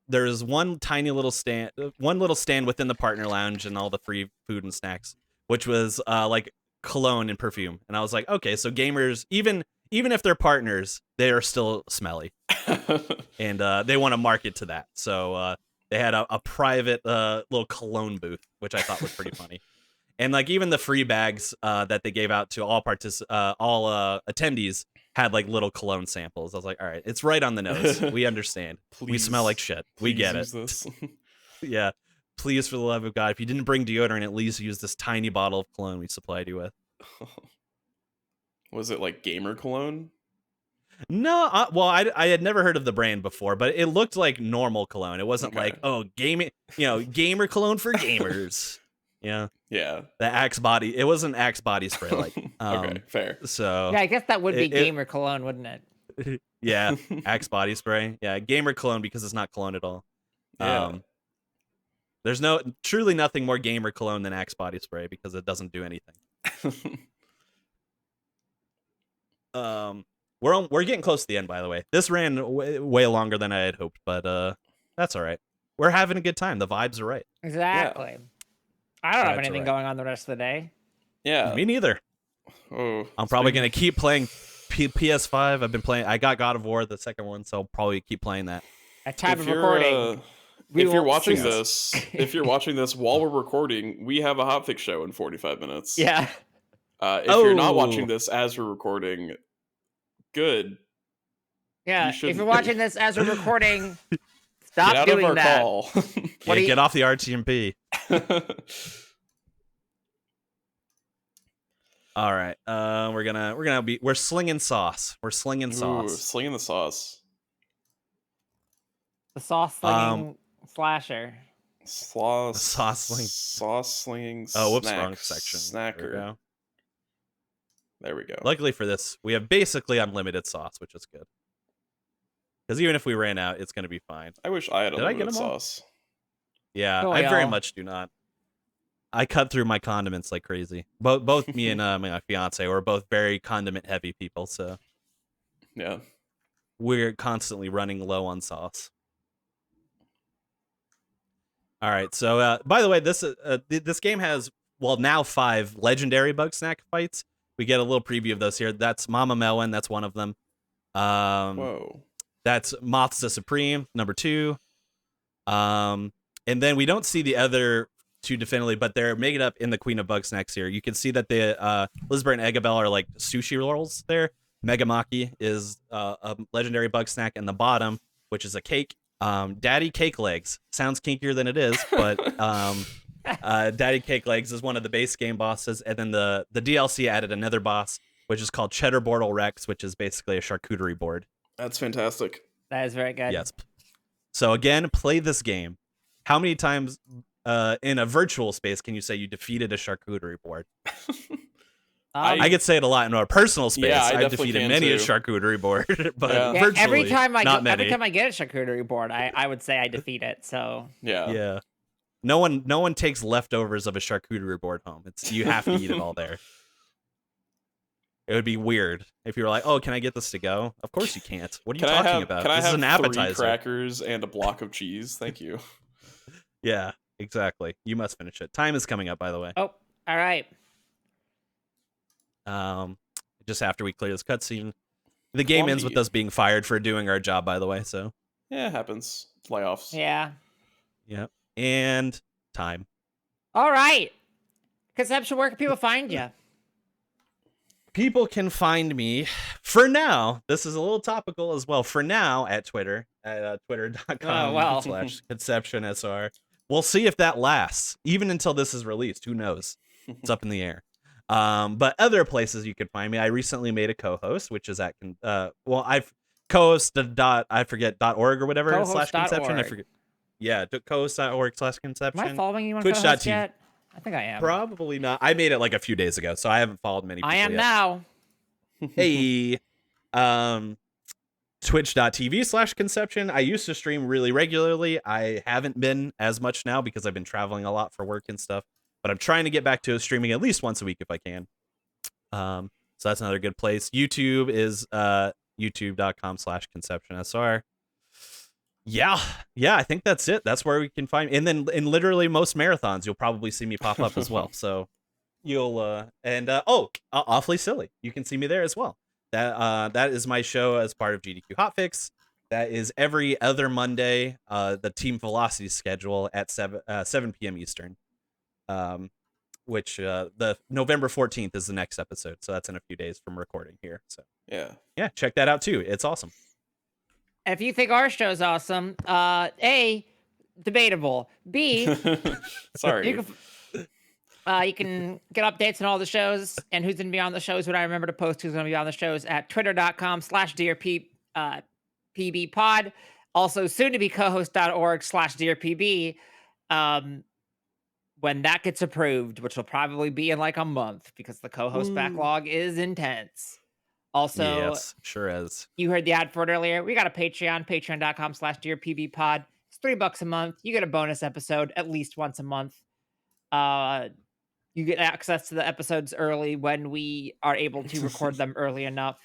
there's one little stand within the partner lounge and all the free food and snacks, which was like cologne and perfume. And I was like, okay, so gamers, even if they're partners, they are still smelly, and they want to market to that. So they had a private little cologne booth, which I thought was pretty funny. And like even the free bags that they gave out to all attendees had like little cologne samples. I was like, all right, it's right on the nose. We understand. We smell like shit. We get it. This. Yeah. Please, for the love of God, if you didn't bring deodorant, at least use this tiny bottle of cologne we supplied you with. Was it like gamer cologne? No, well, I had never heard of the brand before, but it looked like normal cologne. It wasn't Okay. like, oh, gamer cologne for gamers. Yeah. Yeah. The Axe body. It wasn't Axe body spray like. Okay, fair. So Yeah, I guess that would be it- gamer cologne, wouldn't it? yeah, Axe body spray. Yeah, gamer cologne because it's not cologne at all. Yeah. There's truly nothing more gamer cologne than Axe body spray because it doesn't do anything. We're getting close to the end, by the way. This ran way longer than I had hoped, but that's all right. We're having a good time. The vibes are right. Exactly. I don't have That's anything right. going on the rest of the day. Yeah. Me neither. Oh, I'm probably gonna keep playing PS5. I've been playing. I got God of War, the second one, so I'll probably keep playing that. At time If of you're, recording, we if you're will watching cease- this, if you're watching this while we're recording, we have a hotfix show in 45 minutes. Yeah. If you're not Oh. watching this as we're recording, good. Yeah. You If shouldn't you're be. watching this as we're recording, Get stop out of doing our that. call. What do you- Get off the RTMP. All right. We're slinging sauce. We're slinging Ooh, sauce. slinging the sauce. The sauce slinging slasher. Sauce slinging. Oh, whoops, snack, wrong section. There we Snacker. go. There we go. Luckily for this, we have basically unlimited sauce, which is good. Because even if we ran out, it's going to be fine. I wish I had Did I get unlimited them all? sauce. Yeah, Oh, I very y'all. much do not. I cut through my condiments like crazy. Both me and my fiance were both very condiment heavy people, so Yeah. we're constantly running low on sauce. All right, so by the way, this game has now 5 legendary Bugsnax fights. We get a little preview of those here. That's Mama Melon. That's one of them. Whoa. That's Moth's the Supreme, number 2. And then we don't see the other 2 definitively, but they're made up in the Queen of Bugsnax here. You can see that the Lisbeth and Eggabell are like sushi rolls there. Megamaki is a legendary Bugsnax, and the bottom, which is a cake. Daddy Cake Legs. Sounds kinkier than it is, but Daddy Cake Legs is one of the base game bosses, and then the DLC added another boss, which is called Cheddar Bortle Rex, which is basically a charcuterie board. That's fantastic. That is very good. Yes. So again, play this game. How many times in a virtual space can you say you defeated a charcuterie board? I could say it a lot in our personal space. Yeah, I I've definitely defeated can many a too. charcuterie board, but Yeah. Yeah, virtually, every time I not many. every time I get a charcuterie board, I would say I defeat it. So Yeah. Yeah. No one takes leftovers of a charcuterie board home. You have to eat it all there. It would be weird if you were like, "Oh, can I get this to go?" Of course you can't. What are you Can I talking have, about? Can I This have is an 3 appetizer. crackers and a block of cheese? Thank you. Yeah, exactly. You must finish it. Time is coming up, by the way. all right. Just after we clear this cutscene. The game ends with Clumpy. us being fired for doing our job, by the way. So Yeah, it happens. Layoffs. Yeah. yeah, and time. All right. Conception, where can people find you? People can find me for now. This is a little topical as well. For now, at Twitter at twitter.com Oh, well. /ConceptionSR. We'll see if that lasts, even until this is released. Who knows? It's up in the air. But other places you can find me. I recently made a co-host, which is at I've co-hosted .org or whatever /Conception. I forget. Yeah, co-host.org /Conception. Am I following you on Twitch.tv. co-host yet? I think I am. Probably not. I made it like a few days ago, so I haven't followed many people I am yet. now. Hey, twitch.tv /Conception. I used to stream really regularly. I haven't been as much now because I've been traveling a lot for work and stuff, but I'm trying to get back to streaming at least once a week if I can. So that's another good place. YouTube is youtube.com /ConceptionSR. Yeah, I think that's it. That's where we can find me. And then in literally most marathons, you'll probably see me pop up as well. So you'll Awfully Silly. You can see me there as well. That is my show as part of GDQ Hotfix. That is every other Monday, the Team Velocity schedule at 7 p.m. Eastern. Which the November 14th is the next episode. So that's in a few days from recording here. So yeah, check that out too. It's awesome. If you think our show's awesome, A, debatable. B, Sorry. you can get updates on all the shows and who's going to be on the shows. When I remember to post who's going to be on the shows at twitter.com /DearPBpod. Also, soon to be cohost.org /DearPB. When that gets approved, which will probably be in like a month because the co-host backlog is intense. Also, yes, sure is. You heard the ad for it earlier. We got a Patreon, patreon.com /DearPBpod. It's $3 a month. You get a bonus episode at least once a month. You get access to the episodes early when we are able to record them early enough.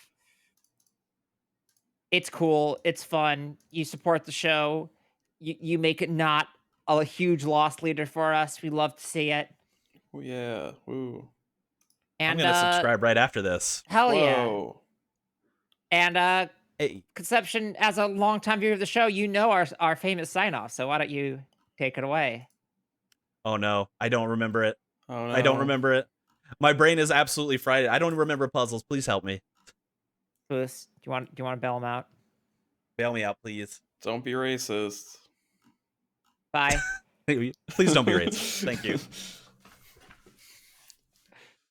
It's cool. It's fun. You support the show. You make it not a huge loss leader for us. We love to see it. Oh, yeah. Woo. And I'm gonna subscribe right after this. Hell Whoa. yeah. And Hey. Conception, as a longtime viewer of the show, you know our famous sign-off, so why don't you take it away? Oh no, I don't remember it. Oh, no. I don't remember it. My brain is absolutely fried. I don't remember puzzles. Please help me. Louis, do you want to bail him out? Bail me out, please. Don't be racist. Bye. Please don't be racist. Thank you.